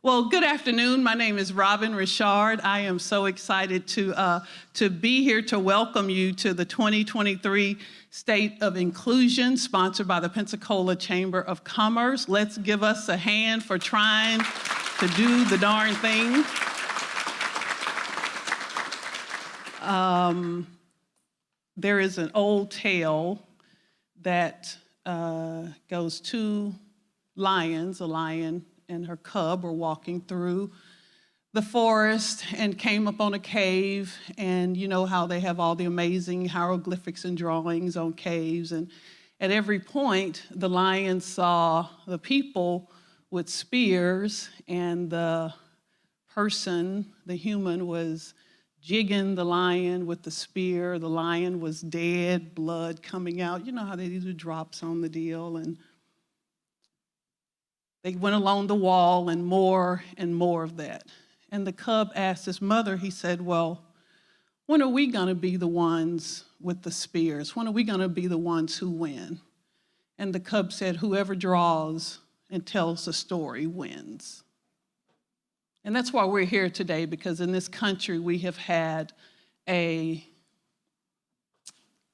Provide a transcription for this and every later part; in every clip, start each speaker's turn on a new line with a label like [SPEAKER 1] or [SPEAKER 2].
[SPEAKER 1] Well, good afternoon. My name is Reshard. I am so excited to be here to welcome you to the 2023 State of Inclusion, sponsored by the Pensacola Chamber of Commerce. Let's give us a hand for trying to do the darn thing. There is an old tale that goes two lions, a lion and her cub were walking through the forest and came upon a cave, and you know how they have all the amazing hieroglyphics and drawings on caves, and at every point the lion saw the people with spears, and the person, the human, was jigging the lion with the spear. The lion was dead, blood coming out. You know how they do drops on the deal, and they went along the wall and more of that. And the cub asked his mother, he said, well, when are we gonna be the ones with the spears? When are we gonna be the ones who win? And the cub said, whoever draws and tells the story wins. And that's why we're here today, because in this country we have had a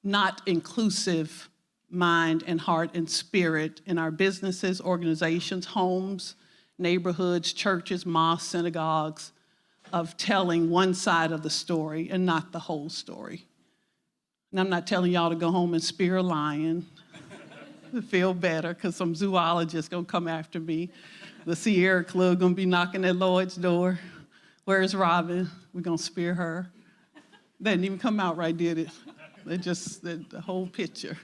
[SPEAKER 1] not inclusive mind and heart and spirit in our businesses, organizations, homes, neighborhoods, churches, mosques, synagogues, of telling one side of the story and not the whole story. And I'm not telling y'all to go home and spear a lion to feel better, because some zoologist gonna come after me. The Sierra Club gonna be knocking at Lloyd's door. Where's Robin? We're gonna spear her. That didn't even come out right, did it? They just, the whole picture.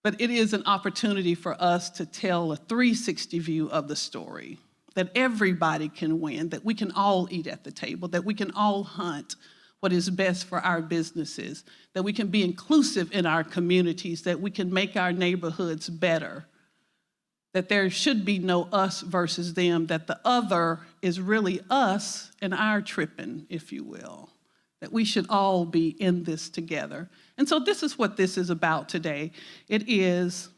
[SPEAKER 1] But it is an opportunity for us to tell a 360 view of the story, that everybody can win, that we can all eat at the table, that we can all hunt what is best for our businesses, that we can be inclusive in our communities, that we can make our neighborhoods better, that there should be no us versus them, that the other is really us and our tripping, if you will, that we should all be in this together. And so this is what this is about today. It is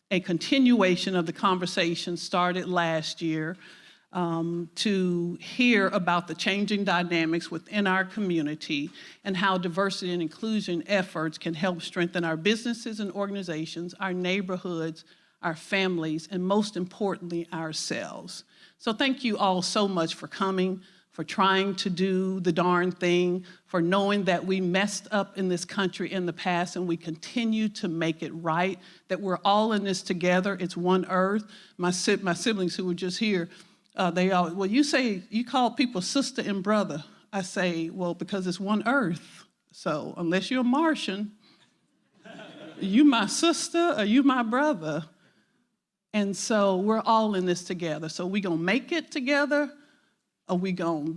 [SPEAKER 1] a continuation of the conversation started last year to hear about the changing dynamics within our community and how diversity and inclusion efforts can help strengthen our businesses and organizations, our neighborhoods, our families, and most importantly, ourselves. So thank you all so much for coming, for trying to do the darn thing, for knowing that we messed up in this country in the past and we continue to make it right, that we're all in this together. It's one earth. My siblings who were just here, they all, well, you say, you call people sister and brother. I say, well, because it's one earth. So unless you're a Martian, you my sister or you my brother. And so we're all in this together. So we gonna make it together, or we gonna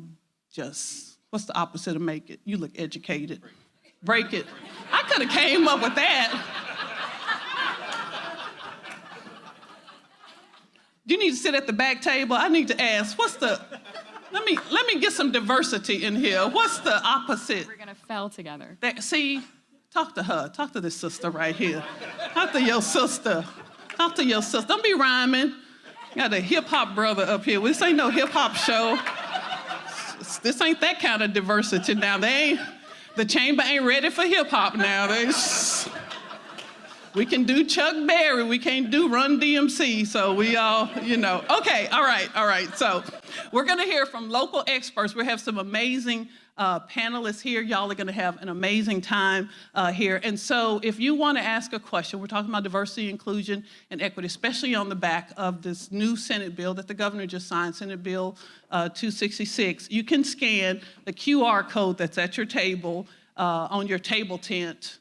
[SPEAKER 1] just, what's the opposite of make it? You look educated. Break it. I could have came up with that. Do you need to sit at the back table? I need to ask, what's the, let me get some diversity in here. What's the opposite?
[SPEAKER 2] We're gonna fell together.
[SPEAKER 1] See, talk to her. Talk to this sister right here. Talk to your sister. Talk to your sister. Don't be rhyming. Got a hip-hop brother up here. This ain't no hip-hop show. This ain't that kind of diversity now. The chamber ain't ready for hip-hop now. We can do Chuck Berry. We can't do Run DMC. So we all, you know. Okay, all right. So we're going to hear from local experts. We have some amazing panelists here. Y'all are going to have an amazing time here. And so if you want to ask a question, we're talking about diversity, inclusion, and equity, especially on the back of this new Senate bill that the governor just signed, Senate Bill 266. You can scan the QR code that's at your table, on your table tent.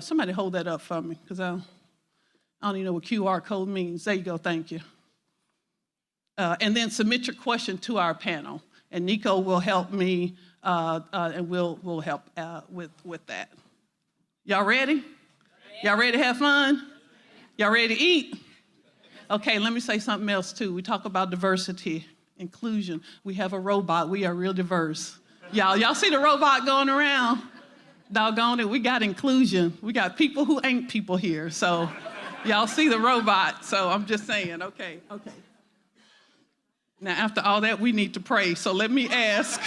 [SPEAKER 1] Somebody hold that up for me, because I don't even know what QR code means. There you go, thank you. And then submit your question to our panel, and Nico will help me, and we'll help with that. Y'all ready? Y'all ready to have fun? Y'all ready to eat? Okay, let me say something else too. We talk about diversity, inclusion. We have a robot. We are real diverse. Y'all see the robot going around? Doggone it, we got inclusion. We got people who ain't people here. So y'all see the robot. So I'm just saying, okay. Now, after all that, we need to pray. So let me ask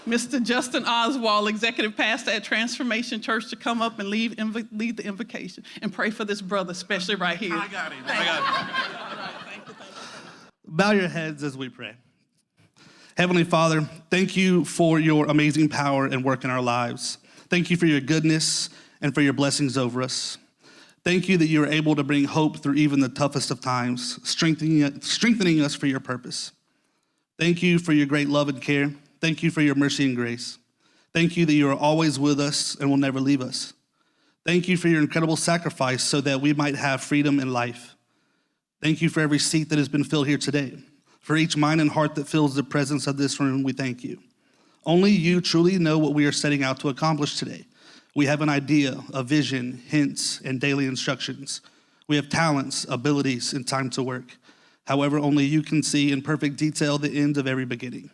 [SPEAKER 1] Mr. Justin Oswald, Executive Pastor at Transformation Church, to come up and lead the invocation and pray for this brother, especially right here.
[SPEAKER 2] I got him.
[SPEAKER 1] All right, thank you.
[SPEAKER 2] Bow your heads as we pray. Heavenly Father, thank you for your amazing power and work in our lives. Thank you for your goodness and for your blessings over us. Thank you that you are able to bring hope through even the toughest of times, strengthening us for your purpose. Thank you for your great love and care. Thank you for your mercy and grace. Thank you that you are always with us and will never leave us. Thank you for your incredible sacrifice so that we might have freedom in life. Thank you for every seat that has been filled here today. For each mind and heart that fills the presence of this room, we thank you. Only you truly know what we are setting out to accomplish today. We have an idea, a vision, hints, and daily instructions. We have talents, abilities, and time to work. However, only you can see in perfect detail the end of every beginning.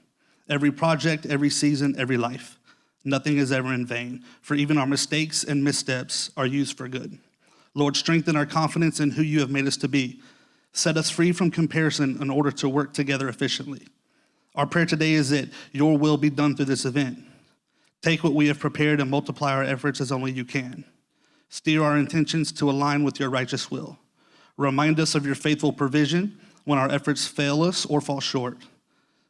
[SPEAKER 2] Every project, every season, every life. Nothing is ever in vain, for even our mistakes and missteps are used for good. Lord, strengthen our confidence in who you have made us to be. Set us free from comparison in order to work together efficiently. Our prayer today is that your will be done through this event. Take what we have prepared and multiply our efforts as only you can. Steer our intentions to align with your righteous will. Remind us of your faithful provision when our efforts fail us or fall short.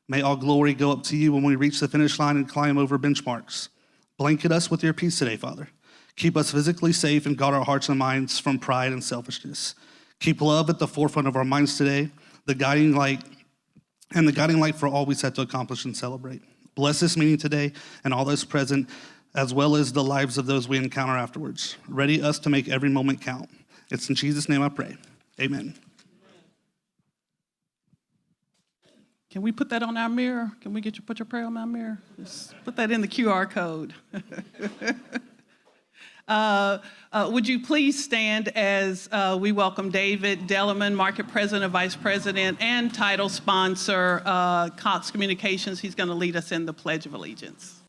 [SPEAKER 2] May all glory go up to you when we reach the finish line and climb over benchmarks. Blanket us with your peace today, Father. Keep us physically safe and guard our hearts and minds from pride and selfishness. Keep love at the forefront of our minds today, the guiding light for all we set to accomplish and celebrate. Bless this meeting today and all those present, as well as the lives of those we encounter afterwards. Ready us to make every moment count. It's in Jesus' name I pray. Amen.
[SPEAKER 1] Can we put that on our mirror? Can we put your prayer on my mirror? Just put that in the QR code. Would you please stand as we welcome David Dellerman, Market President and Vice President and title sponsor, Cox Communications. He's going to lead us in the Pledge of Allegiance.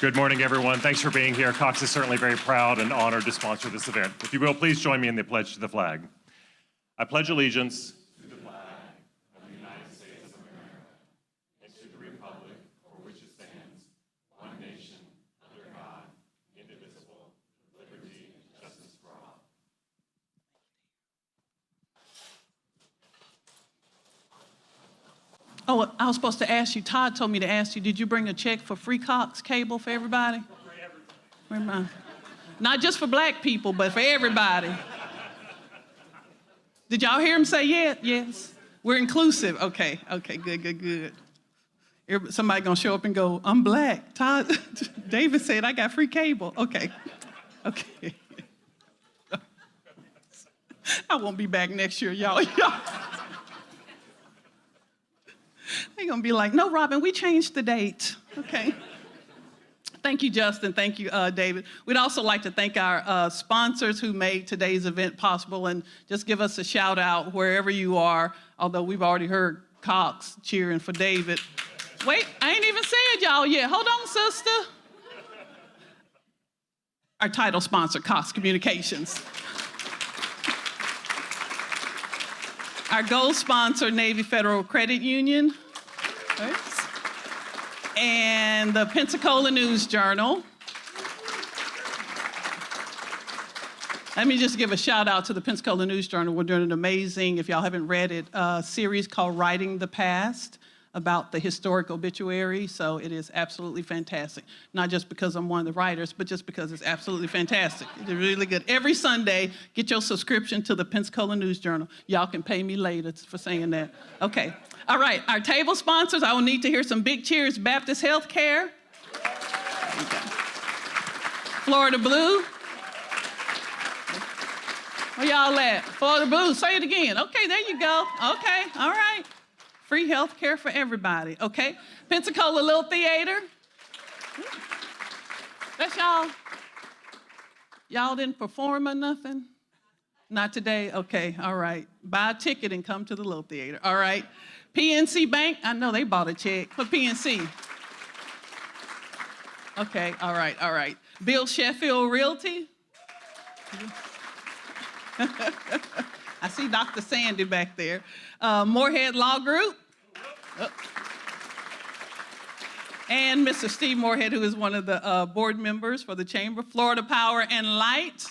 [SPEAKER 3] Good morning, everyone. Thanks for being here. Cox is certainly very proud and honored to sponsor this event. If you will, please join me in the pledge to the flag. I pledge allegiance to the flag of the United States of America and to the republic for which it stands, one nation, under God, indivisible, with liberty and justice for all.
[SPEAKER 1] Oh, I was supposed to ask you, Todd told me to ask you, did you bring a check for free Cox cable for everybody? For everybody. Not just for black people, but for everybody. Did y'all hear him say yes? We're inclusive. Okay, good. Somebody gonna show up and go, I'm black. Todd, David said I got free cable. Okay. I won't be back next year, y'all. They're gonna be like, no, Robin, we changed the date. Okay. Thank you, Justin. Thank you, David. We'd also like to thank our sponsors who made today's event possible, and just give us a shout out wherever you are, although we've already heard Cox cheering for David. Wait, I ain't even said y'all yet. Hold on, sister. Our title sponsor, Cox Communications. Our gold sponsor, Navy Federal Credit Union. Right. And the Pensacola News Journal. Let me just give a shout out to the Pensacola News Journal. We're doing an amazing, if y'all haven't read it, series called Writing the Past, about the historic obituary. So it is absolutely fantastic. Not just because I'm one of the writers, but just because it's absolutely fantastic. It's really good. Every Sunday, get your subscription to the Pensacola News Journal. Y'all can pay me later for saying that. Okay. All right, our table sponsors, I will need to hear some big cheers. Baptist Healthcare. Okay. Florida Blue. Where y'all at? Florida Blue, say it again. Okay, there you go. Okay, all right. Free health care for everybody, okay? Pensacola Little Theater. That's y'all. Y'all didn't perform or nothing? Not today? Okay, all right. Buy a ticket and come to the Little Theater, all right? PNC Bank, I know they bought a check. For PNC. Okay, all right. Bill Sheffield Realty. I see Dr. Sandy back there. Moorhead Law Group. Oh. And Mr. Steve Moorhead, who is one of the board members for the Chamber. Florida Power and Light.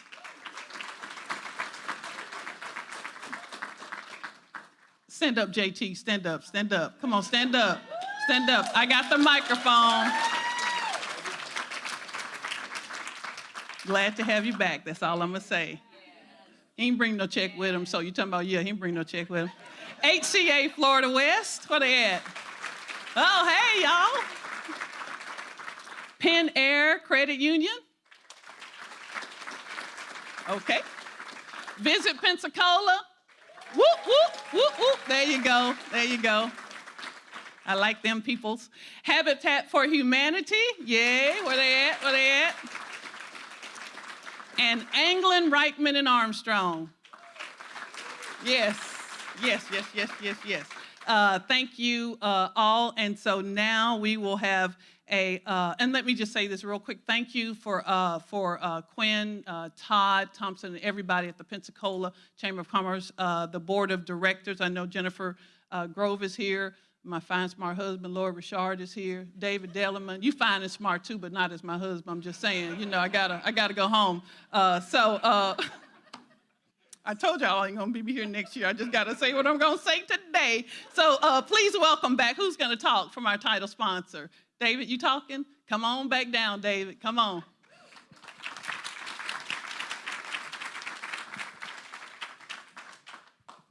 [SPEAKER 1] Stand up, JT, stand up, stand up. Come on, stand up, stand up. I got the microphone. Glad to have you back, that's all I'm gonna say. He ain't bring no check with him, so you talking about, yeah, he ain't bring no check with him. HCA Florida West, where they at? Oh, hey, y'all. Penn Air Credit Union. Okay. Visit Pensacola. Whoop, whoop, whoop, whoop. There you go, there you go. I like them peoples. Habitat for Humanity. Yay, where they at, where they at? And Anglin, Reichman, and Armstrong. Yes, yes, yes, yes, yes, yes. Thank you all. And so now we will have and let me just say this real quick. Thank you for Quinn, Todd, Thompson, and everybody at the Pensacola Chamber of Commerce, the board of directors. I know Jennifer Grove is here. My fine, smart husband, Lord Reshard, is here. David Delliman, you fine and smart too, but not as my husband. I'm just saying, you know, I gotta go home. I told y'all I ain't gonna be here next year. I just gotta say what I'm gonna say today. So please welcome back. Who's gonna talk from our title sponsor? David, you talking? Come on back down, David. Come on.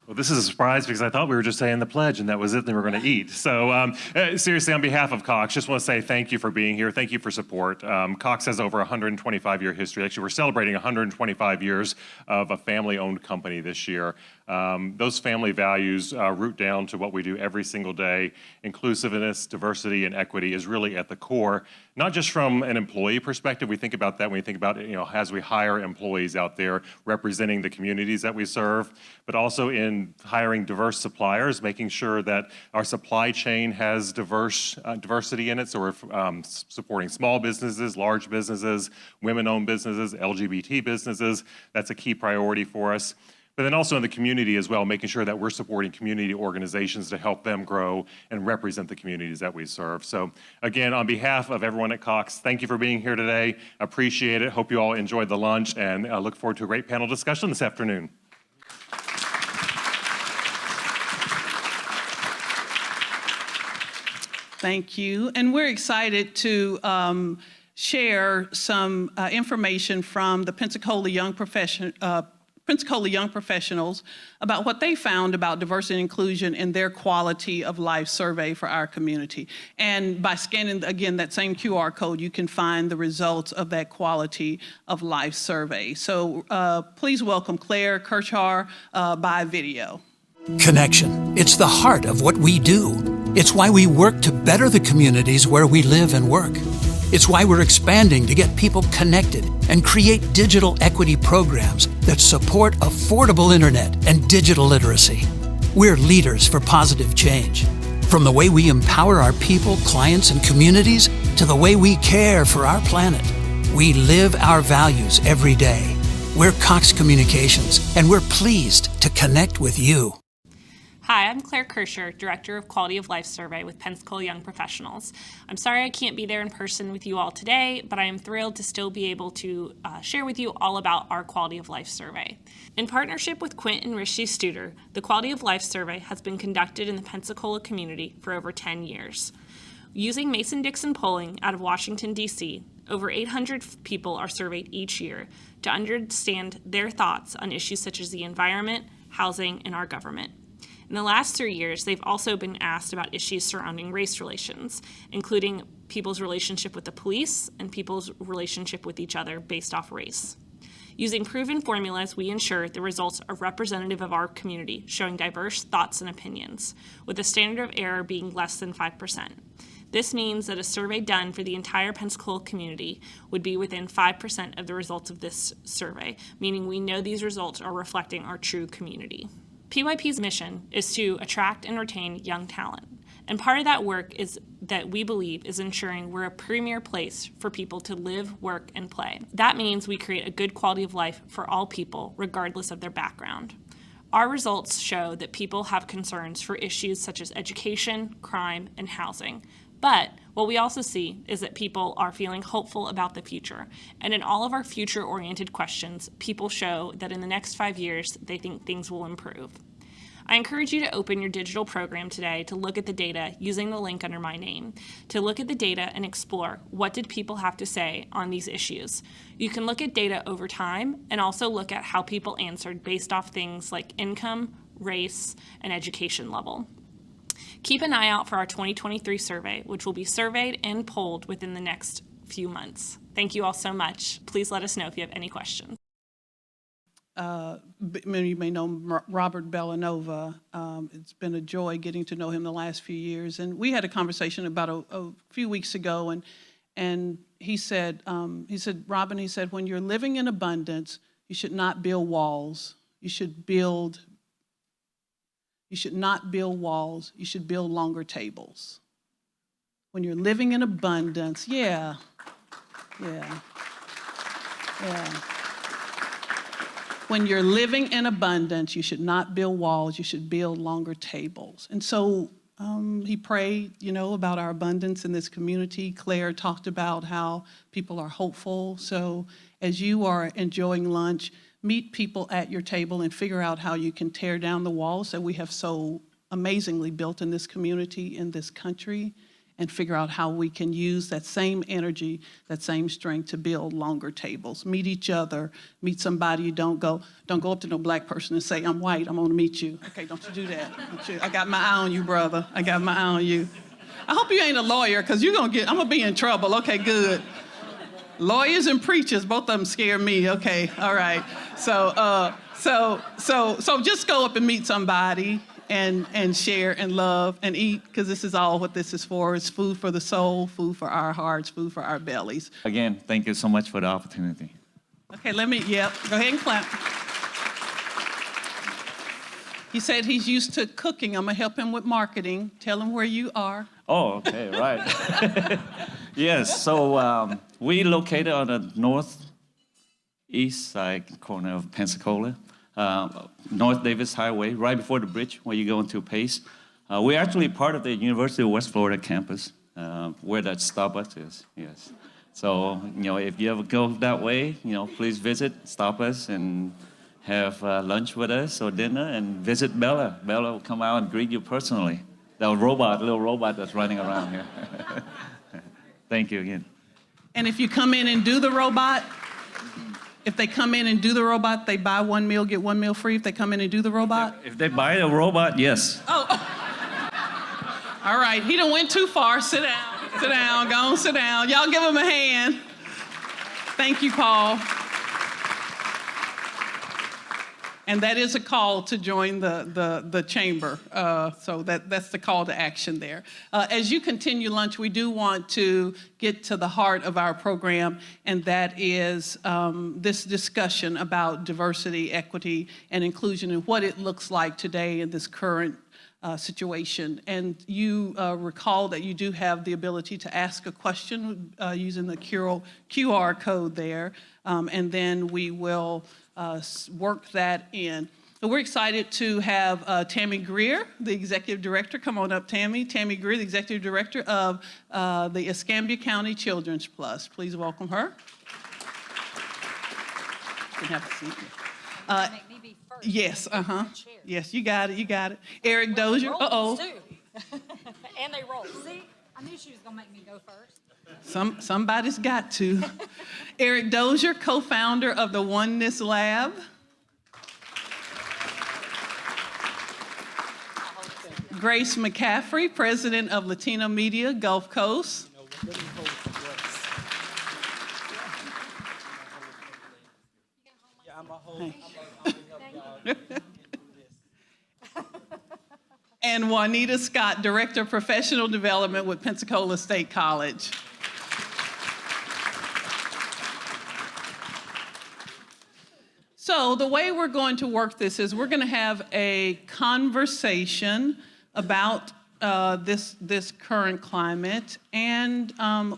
[SPEAKER 3] Well, this is a surprise because I thought we were just saying the pledge and that was it, and we were going to eat. So seriously, on behalf of Cox, just want to say thank you for being here. Thank you for support. Cox has over 125-year history. Actually, we're celebrating 125 years of a family-owned company this year. Those family values root down to what we do every single day. Inclusiveness, diversity, and equity is really at the core, not just from an employee perspective. We think about that when we think about, you know, as we hire employees out there representing the communities that we serve, but also in hiring diverse suppliers, making sure that our supply chain has diversity in it. So we're supporting small businesses, large businesses, women-owned businesses, LGBT businesses. That's a key priority for us. But then also in the community as well, making sure that we're supporting community organizations to help them grow and represent the communities that we serve. So again, on behalf of everyone at Cox, thank you for being here today. Appreciate it. Hope you all enjoyed the lunch, and look forward to a great panel discussion this afternoon.
[SPEAKER 1] Thank you. And we're excited to share some information from the Pensacola Young Professionals about what they found about diversity and inclusion in their quality of life survey for our community. And by scanning, again, that same QR code, you can find the results of that quality of life survey. So please welcome Claire Kiracharr by video.
[SPEAKER 4] Connection. It's the heart of what we do. It's why we work to better the communities where we live and work. It's why we're expanding to get people connected and create digital equity programs that support affordable internet and digital literacy. We're leaders for positive change. From the way we empower our people, clients, and communities to the way we care for our planet. We live our values every day. We're Cox Communications, and we're pleased to connect with you.
[SPEAKER 5] Hi, I'm Claire Kiracharr, Director of Quality of Life Survey with Pensacola Young Professionals. I'm sorry I can't be there in person with you all today, but I am thrilled to still be able to share with you all about our Quality of Life Survey. In partnership with Quint and Rishi Studer, the Quality of Life Survey has been conducted in the Pensacola community for over 10 years. Using Mason-Dixon polling out of Washington, D.C., over 800 people are surveyed each year to understand their thoughts on issues such as the environment, housing, and our government. In the last 3 years, they've also been asked about issues surrounding race relations, including people's relationship with the police and people's relationship with each other based off race. Using proven formulas, we ensure the results are representative of our community, showing diverse thoughts and opinions, with a standard of error being less than 5%. This means that a survey done for the entire Pensacola community would be within 5% of the results of this survey, meaning we know these results are reflecting our true community. PYP's mission is to attract and retain young talent, and part of that work is that we believe is ensuring we're a premier place for people to live, work, and play. That means we create a good quality of life for all people, regardless of their background. Our results show that people have concerns for issues such as education, crime, and housing. But what we also see is that people are feeling hopeful about the future. And in all of our future-oriented questions, people show that in the next 5 years, they think things will improve. I encourage you to open your digital program today to look at the data using the link under my name, to look at the data and explore what did people have to say on these issues. You can look at data over time and also look at how people answered based off things like income, race, and education level. Keep an eye out for our 2023 survey, which will be surveyed and polled within the next few months. Thank you all so much. Please let us know if you have any questions.
[SPEAKER 1] Many of you may know Robert Bellanova. It's been a joy getting to know him the last few years. And we had a conversation about a few weeks ago, and he said, Robin, he said, when you're living in abundance, you should not build walls. You should not build walls. You should build longer tables. When you're living in abundance, yeah. When you're living in abundance, you should not build walls, you should build longer tables. And so he prayed, about our abundance in this community. Claire talked about how people are hopeful. So as you are enjoying lunch, meet people at your table and figure out how you can tear down the walls that we have so amazingly built in this community, in this country, and figure out how we can use that same energy, that same strength to build longer tables. Meet each other, meet somebody. You don't go up to no black person and say, I'm white, I'm gonna meet you. Okay, don't you do that. I got my eye on you, brother. I got my eye on you. I hope you ain't a lawyer, because I'm gonna be in trouble. Okay, good. Lawyers and preachers, both of them scare me. Okay, all right. So just go up and meet somebody and share and love and eat, because this is all what this is for. It's food for the soul, food for our hearts, food for our bellies.
[SPEAKER 6] Again, thank you so much for the opportunity.
[SPEAKER 1] Okay, go ahead and clap. He said he's used to cooking. I'm gonna help him with marketing. Tell him where you are.
[SPEAKER 6] Oh, okay, right. Yes, so we located on the northeast side corner of Pensacola. North Davis Highway, right before the bridge where you go into Pace. We're actually part of the University of West Florida campus, where that Starbucks is, yes. So, if you ever go that way, please visit, stop us, and have lunch with us or dinner, and visit Bella. Bella will come out and greet you personally. That little robot that's running around here. Thank you again.
[SPEAKER 1] And if you come in and do the robot, they buy one meal, get one meal free if they come in and do the robot?
[SPEAKER 6] If they buy a robot, yes.
[SPEAKER 1] Oh. All right, he done went too far. Sit down, go on, sit down. Y'all give him a hand. Thank you, Paul. And that is a call to join the chamber. So that's the call to action there. As you continue lunch, we do want to get to the heart of our program, and that is this discussion about diversity, equity, and inclusion, and what it looks like today in this current situation. And you recall that you do have the ability to ask a question using the QR code there, and then we will work that in. So we're excited to have Tammy Greer, the Executive Director. Come on up, Tammy. Tammy Greer, the Executive Director of the Escambia County Children's Plus. Please welcome her. You can have a seat.
[SPEAKER 7] Make me be first.
[SPEAKER 1] Yes, Yes, you got it. Eric Dozier.
[SPEAKER 7] Rolls too. And they roll. See, I knew she was gonna make me go first.
[SPEAKER 1] Somebody's got to. Eric Dozier, co-founder of the Oneness Lab. Grace McCaffery, president of Latino Media Gulf Coast. And Juanita Scott, Director of Professional Development with Pensacola State College. So the way we're going to work this is we're going to have a conversation about this current climate and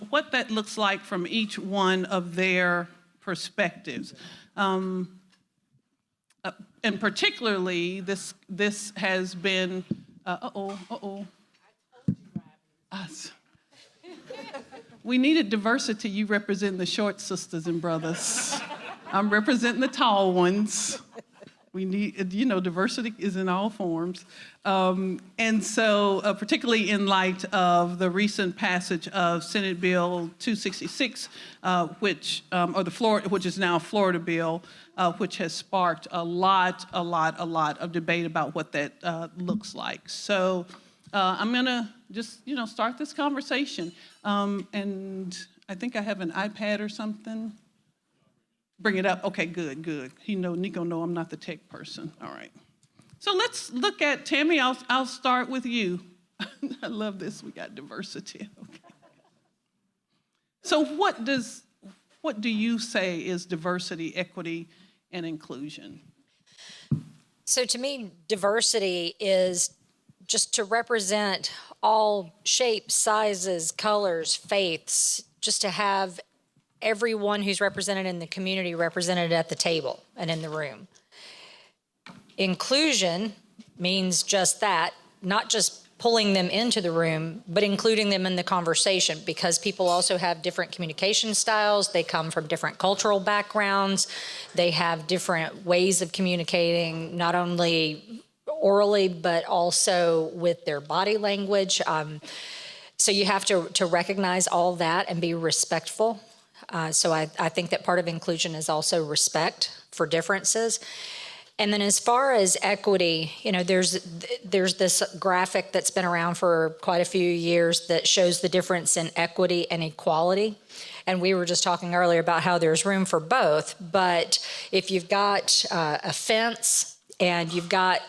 [SPEAKER 1] what that looks like from each one of their perspectives. and particularly this has been, Us. We needed diversity. You represent the short sisters and brothers. I'm representing the tall ones. We need, diversity is in all forms. And so, particularly in light of the recent passage of Senate Bill 266, which is now a Florida bill, which has sparked a lot of debate about what that looks like. So I'm gonna just, start this conversation. And I think I have an iPad or something. Bring it up. Okay, good. Nico know I'm not the tech person. All right. So let's look at Tammy. I'll start with you. I love this. We got diversity. Okay. So what do you say is diversity, equity, and inclusion?
[SPEAKER 7] So to me, diversity is just to represent all shapes, sizes, colors, faiths, just to have everyone who's represented in the community represented at the table and in the room. Inclusion means just that, not just pulling them into the room, but including them in the conversation, because people also have different communication styles. They come from different cultural backgrounds. They have different ways of communicating, not only orally, but also with their body language. So you have to recognize all that and be respectful. So I think that part of inclusion is also respect for differences. And then as far as equity, there's this graphic that's been around for quite a few years that shows the difference in equity and equality. And we were just talking earlier about how there's room for both. But if you've got a fence and you've got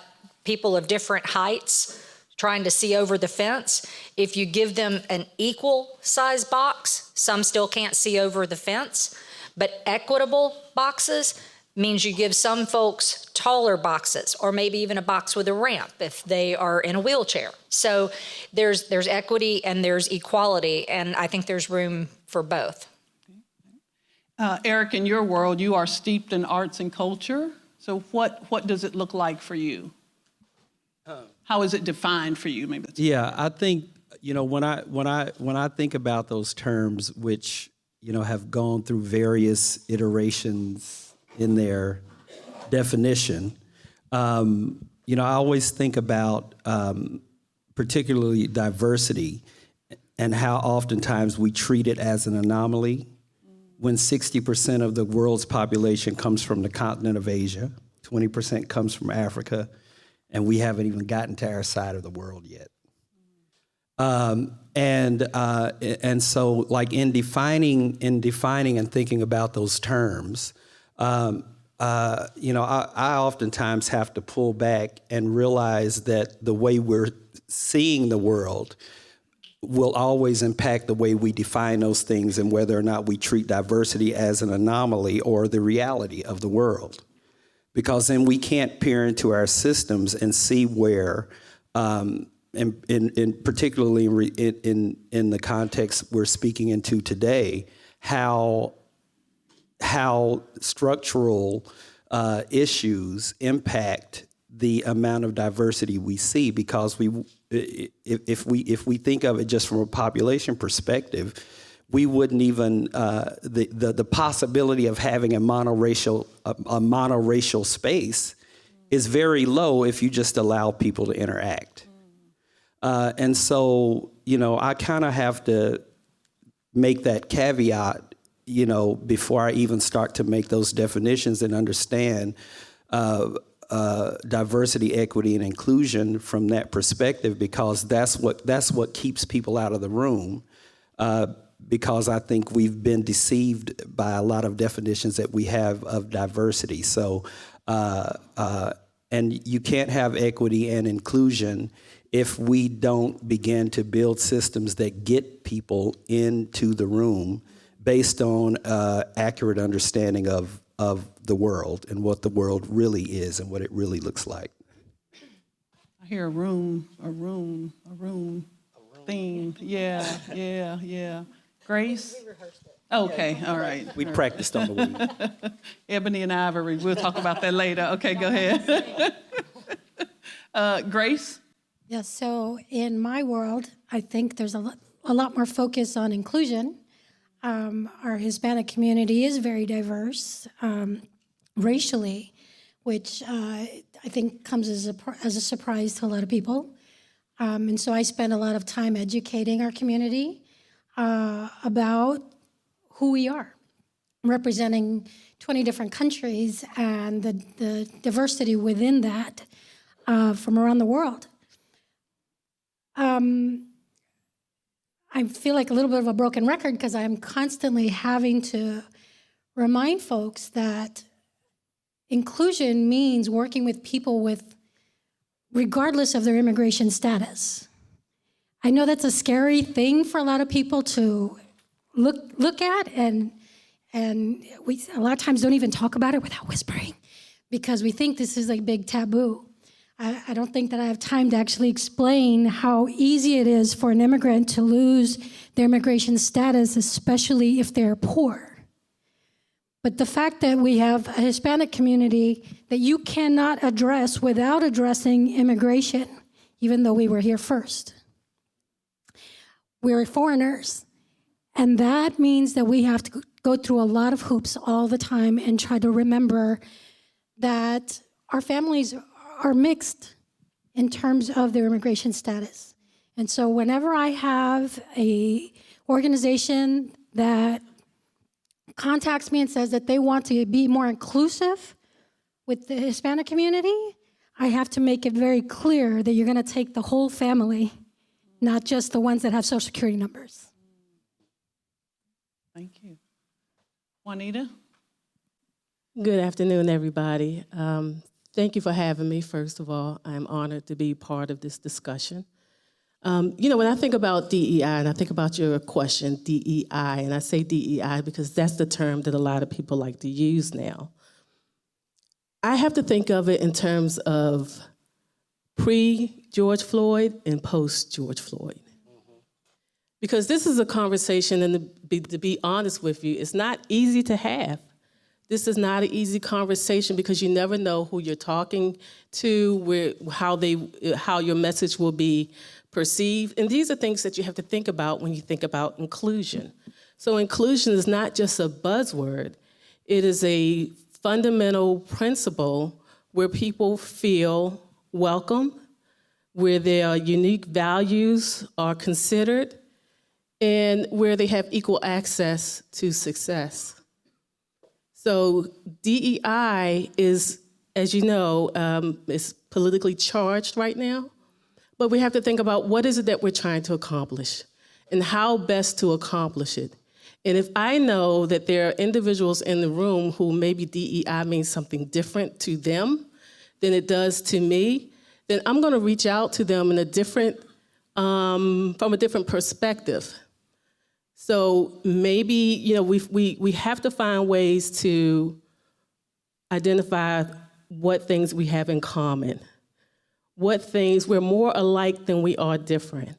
[SPEAKER 7] people of different heights trying to see over the fence, if you give them an equal size box, some still can't see over the fence. But equitable boxes means you give some folks taller boxes, or maybe even a box with a ramp if they are in a wheelchair. So there's equity and there's equality, and I think there's room for both.
[SPEAKER 1] Eric, in your world, you are steeped in arts and culture. So what does it look like for you? How is it defined for you? Maybe.
[SPEAKER 8] Yeah, I think when I think about those terms, which have gone through various iterations in their definition, I always think about particularly diversity and how oftentimes we treat it as an anomaly when 60% of the world's population comes from the continent of Asia, 20% comes from Africa, and we haven't even gotten to our side of the world yet. And so, like in defining and thinking about those terms, I oftentimes have to pull back and realize that the way we're seeing the world will always impact the way we define those things and whether or not we treat diversity as an anomaly or the reality of the world. Because then we can't peer into our systems and see where, and particularly in the context we're speaking into today, how structural issues impact the amount of diversity we see. Because if we think of it just from a population perspective, we wouldn't even the possibility of having a monoracial space is very low if you just allow people to interact. And so, I kind of have to make that caveat, before I even start to make those definitions and understand diversity, equity, and inclusion from that perspective, because that's what keeps people out of the room. Because I think we've been deceived by a lot of definitions that we have of diversity. So, and you can't have equity and inclusion if we don't begin to build systems that get people into the room based on accurate understanding of the world and what the world really is and what it really looks like.
[SPEAKER 1] I hear a room theme. Yeah. Grace?
[SPEAKER 7] We rehearsed it.
[SPEAKER 1] Okay, all right.
[SPEAKER 8] We practiced on the weed.
[SPEAKER 1] Ebony and Ivory, we'll talk about that later. Okay, go ahead. Grace?
[SPEAKER 9] Yes, so in my world, I think there's a lot more focus on inclusion. Our Hispanic community is very diverse racially, which I think comes as a surprise to a lot of people. And so I spend a lot of time educating our community about who we are, representing 20 different countries and the diversity within that from around the world. I feel like a little bit of a broken record because I'm constantly having to remind folks that inclusion means working with people regardless of their immigration status. I know that's a scary thing for a lot of people to look at, and we a lot of times don't even talk about it without whispering because we think this is a big taboo. I don't think that I have time to actually explain how easy it is for an immigrant to lose their immigration status, especially if they're poor. But the fact that we have a Hispanic community that you cannot address without addressing immigration, even though we were here first. We're foreigners, and that means that we have to go through a lot of hoops all the time and try to remember that our families are mixed in terms of their immigration status. And so whenever I have a organization that contacts me and says that they want to be more inclusive with the Hispanic community, I have to make it very clear that you're gonna take the whole family, not just the ones that have Social Security numbers.
[SPEAKER 1] Thank you. Juanita?
[SPEAKER 10] Good afternoon, everybody. Thank you for having me, first of all. I'm honored to be part of this discussion. When I think about DEI, and I think about your question, DEI, and I say DEI because that's the term that a lot of people like to use now. I have to think of it in terms of pre-George Floyd and post-George Floyd. Because this is a conversation, and to be honest with you, it's not easy to have. This is not an easy conversation because you never know who you're talking to, how your message will be perceived. And these are things that you have to think about when you think about inclusion. So inclusion is not just a buzzword. It is a fundamental principle where people feel welcome, where their unique values are considered, and where they have equal access to success. So DEI is, as you know, is politically charged right now, but we have to think about what is it that we're trying to accomplish and how best to accomplish it. And if I know that there are individuals in the room who maybe DEI means something different to them than it does to me, then I'm gonna reach out to them in from a different perspective. So maybe, we have to find ways to identify what things we have in common, what things we're more alike than we are different.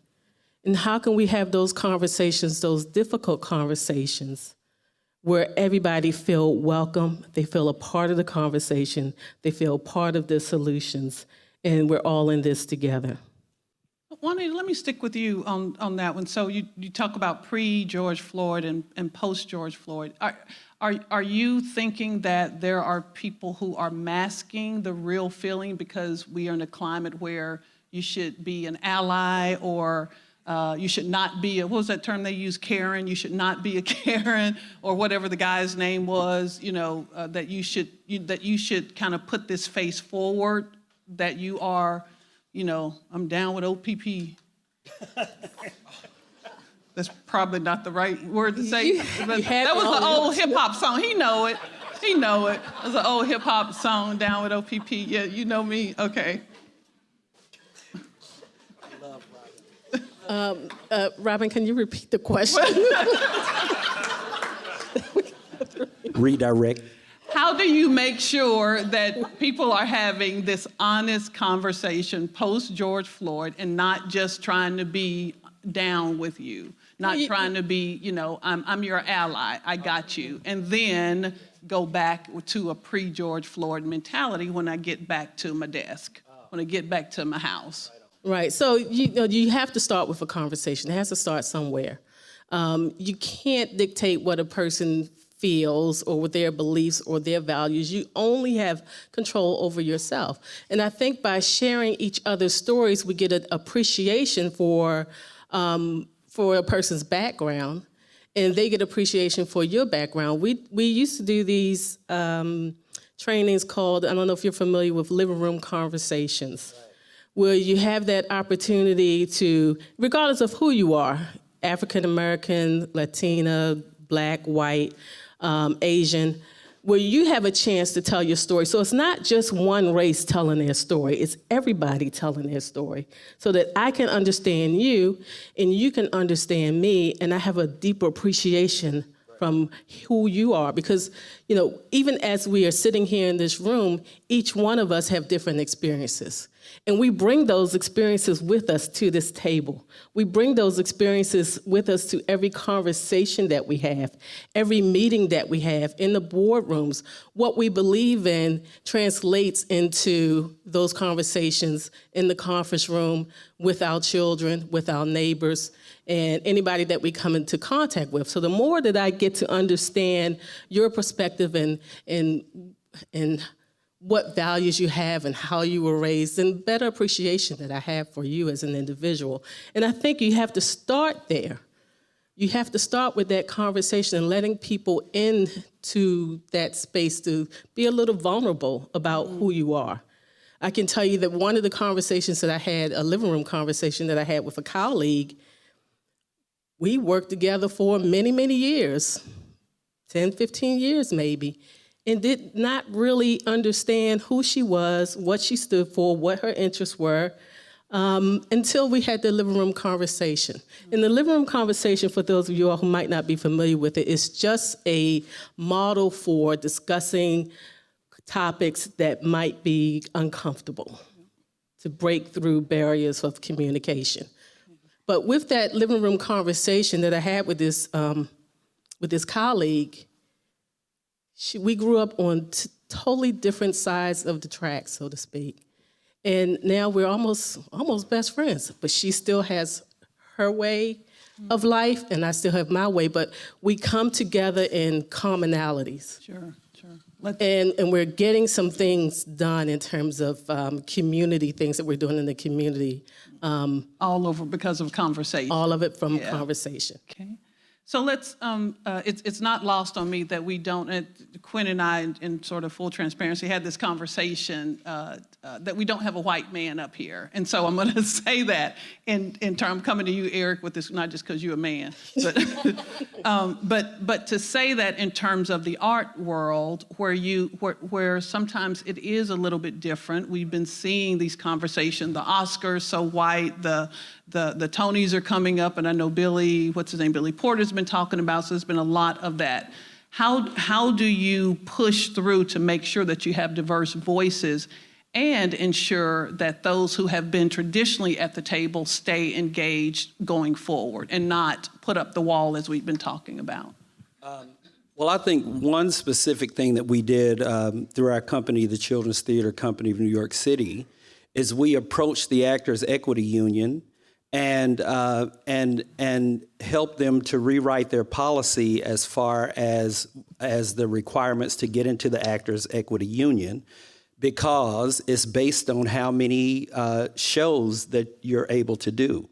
[SPEAKER 10] And how can we have those conversations, those difficult conversations, where everybody feel welcome, they feel a part of the conversation, they feel part of the solutions, and we're all in this together.
[SPEAKER 1] Juanita, let me stick with you on that one. So you talk about pre-George Floyd and post-George Floyd. Are you thinking that there are people who are masking the real feeling because we are in a climate where you should be an ally or you should not be what was that term they use, Karen? You should not be a Karen or whatever the guy's name was, that you should kind of put this face forward that you are, I'm down with OPP. That's probably not the right word to say. But that was an old hip hop song. He know it. It was an old hip hop song, Down with OPP. Yeah, you know me. Okay.
[SPEAKER 10] Robin, can you repeat the question?
[SPEAKER 8] Redirect.
[SPEAKER 1] How do you make sure that people are having this honest conversation post-George Floyd and not just trying to be down with you, not trying to be, I'm your ally, I got you, and then go back to a pre-George Floyd mentality when I get back to my desk, when I get back to my house.
[SPEAKER 10] Right. So you have to start with a conversation. It has to start somewhere. You can't dictate what a person feels or with their beliefs or their values. You only have control over yourself. And I think by sharing each other's stories, we get an appreciation for a person's background, and they get appreciation for your background. We used to do these trainings called, I don't know if you're familiar with living room conversations, where you have that opportunity to, regardless of who you are, African American, Latina, Black, white, Asian, where you have a chance to tell your story. So it's not just one race telling their story, it's everybody telling their story, so that I can understand you and you can understand me, and I have a deeper appreciation from who you are. Because, even as we are sitting here in this room, each one of us have different experiences. And we bring those experiences with us to this table. We bring those experiences with us to every conversation that we have, every meeting that we have in the boardrooms. What we believe in translates into those conversations in the conference room with our children, with our neighbors, and anybody that we come into contact with. So the more that I get to understand your perspective and what values you have and how you were raised, and better appreciation that I have for you as an individual. And I think you have to start there. You have to start with that conversation and letting people into that space to be a little vulnerable about who you are. I can tell you that one of the conversations that I had, a living room conversation that I had with a colleague, we worked together for many, many years, 10, 15 years maybe, and did not really understand who she was, what she stood for, what her interests were, until we had the living room conversation. And the living room conversation, for those of you all who might not be familiar with it, is just a model for discussing topics that might be uncomfortable, to break through barriers of communication. But with that living room conversation that I had with this colleague, we grew up on totally different sides of the track, so to speak. And now we're almost best friends, but she still has her way of life, and I still have my way, but we come together in commonalities.
[SPEAKER 1] Sure.
[SPEAKER 10] And we're getting some things done in terms of community things that we're doing in the community.
[SPEAKER 1] All over because of conversation.
[SPEAKER 10] All of it from conversation.
[SPEAKER 1] Okay. So let's, it's not lost on me that we don't, Quinn and I, in sort of full transparency, had this conversation that we don't have a white man up here. And so I'm going to say that in terms, coming to you, Eric, with this, not just because you're a man, but to say that in terms of the art world, where sometimes it is a little bit different. We've been seeing these conversations, the Oscars so white, the Tonys are coming up, and I know Billy Porter's been talking about, so there's been a lot of that. How do you push through to make sure that you have diverse voices and ensure that those who have been traditionally at the table stay engaged going forward and not put up the wall as we've been talking about?
[SPEAKER 8] Well, I think one specific thing that we did through our company, the Children's Theater Company of New York City, is we approached the Actors Equity Union and help them to rewrite their policy as far as the requirements to get into the Actors Equity Union, because it's based on how many shows that you're able to do.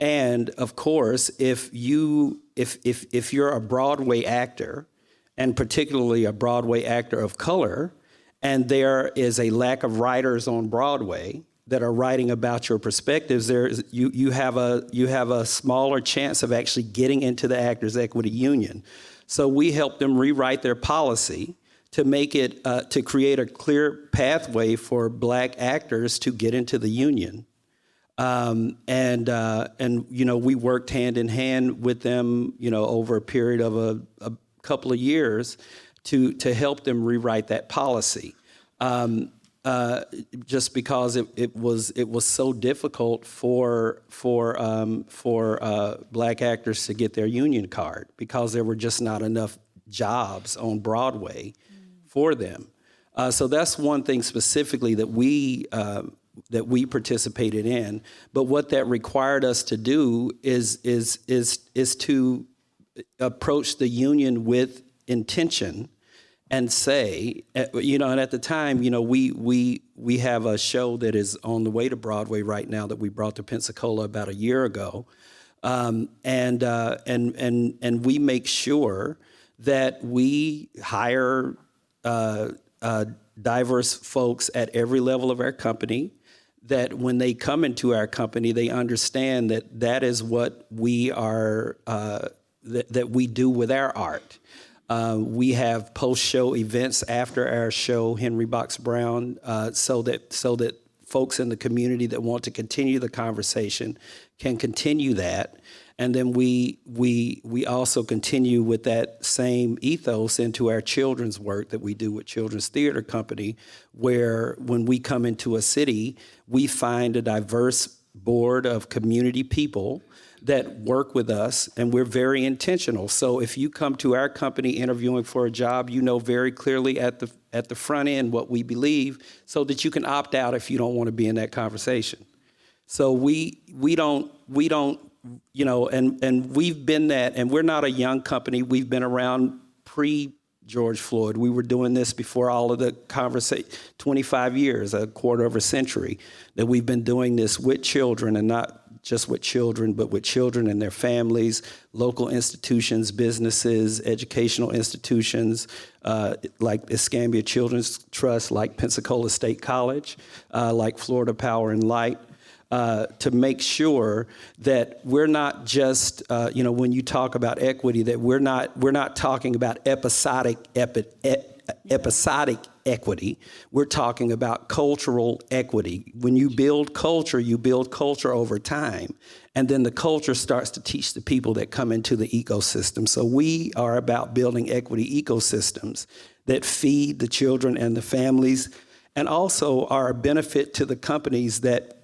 [SPEAKER 8] And of course, if you're a Broadway actor, and particularly a Broadway actor of color, and there is a lack of writers on Broadway that are writing about your perspectives, you have a smaller chance of actually getting into the Actors Equity Union. So we help them rewrite their policy to make it to create a clear pathway for Black actors to get into the union. And we worked hand in hand with them, over a period of a couple of years to help them rewrite that policy. just because it was so difficult for Black actors to get their union card because there were just not enough jobs on Broadway for them. So that's one thing specifically that we participated in. But what that required us to do is to approach the union with intention and say, and at the time, we have a show that is on the way to Broadway right now that we brought to Pensacola about a year ago, and we make sure that we hire diverse folks at every level of our company, that when they come into our company, they understand that is what we are, that we do with our art. We have post-show events after our show, Henry Box Brown, so that folks in the community that want to continue the conversation can continue that. And then we also continue with that same ethos into our children's work that we do with Children's Theater Company, where when we come into a city, we find a diverse board of community people that work with us, and we're very intentional. So if you come to our company interviewing for a job, you know very clearly at the front end what we believe, so that you can opt out if you don't want to be in that conversation. So we don't, and we've been that, and we're not a young company. We've been around pre-George Floyd. We were doing this before all of the conversation, 25 years, a quarter of a century, that we've been doing this with children, and not just with children, but with children and their families, local institutions, businesses, educational institutions, like Escambia Children's Trust, like Pensacola State College, like Florida Power and Light, to make sure that we're not just, when you talk about equity, that we're not talking about episodic equity. We're talking about cultural equity. When you build culture over time, and then the culture starts to teach the people that come into the ecosystem. So we are about building equity ecosystems that feed the children and the families, and also are a benefit to the companies that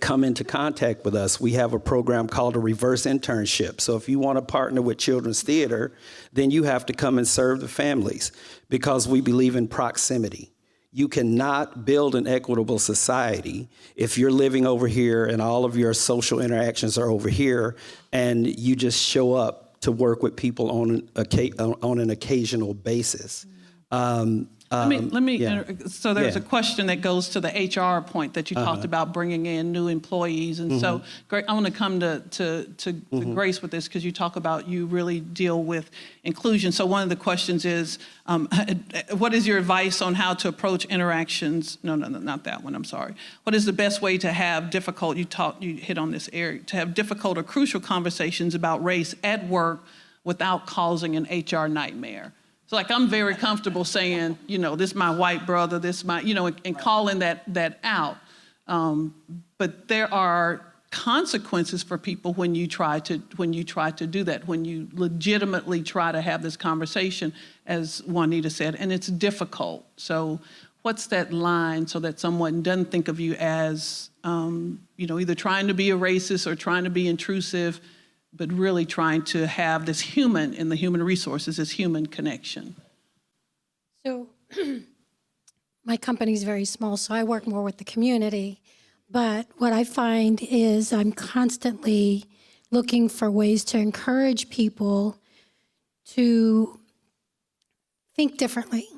[SPEAKER 8] come into contact with us. We have a program called a reverse internship. So if you want to partner with Children's Theater, then you have to come and serve the families, because we believe in proximity. You cannot build an equitable society if you're living over here and all of your social interactions are over here, and you just show up to work with people on an occasional basis.
[SPEAKER 1] Let me. So there's a question that goes to the HR point that you talked about, bringing in new employees, and so I want to come to Grace with this, because you talk about you really deal with inclusion. So one of the questions is, what is your advice on how to approach interactions? No, not that one. I'm sorry. What is the best way to have difficult? You hit on this area, to have difficult or crucial conversations about race at work without causing an HR nightmare. So like, I'm very comfortable saying, this is my white brother, this is my, and calling that out. But there are consequences for people when you try to do that, when you legitimately try to have this conversation, as Juanita said, and it's difficult. So what's that line so that someone doesn't think of you as, either trying to be a racist or trying to be intrusive, but really trying to have this human, in the human resources, this human connection?
[SPEAKER 9] So my company's very small, so I work more with the community. But what I find is I'm constantly looking for ways to encourage people to think differently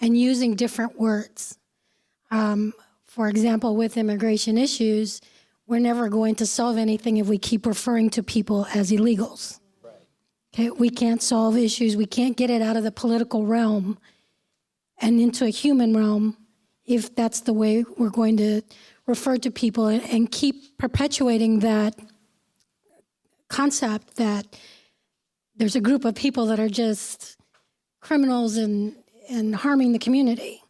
[SPEAKER 9] and using different words. For example, with immigration issues, we're never going to solve anything if we keep referring to people as illegals. Right. Okay, we can't solve issues. We can't get it out of the political realm and into a human realm if that's the way we're going to refer to people, and keep perpetuating that concept that there's a group of people that are just criminals and harming the community,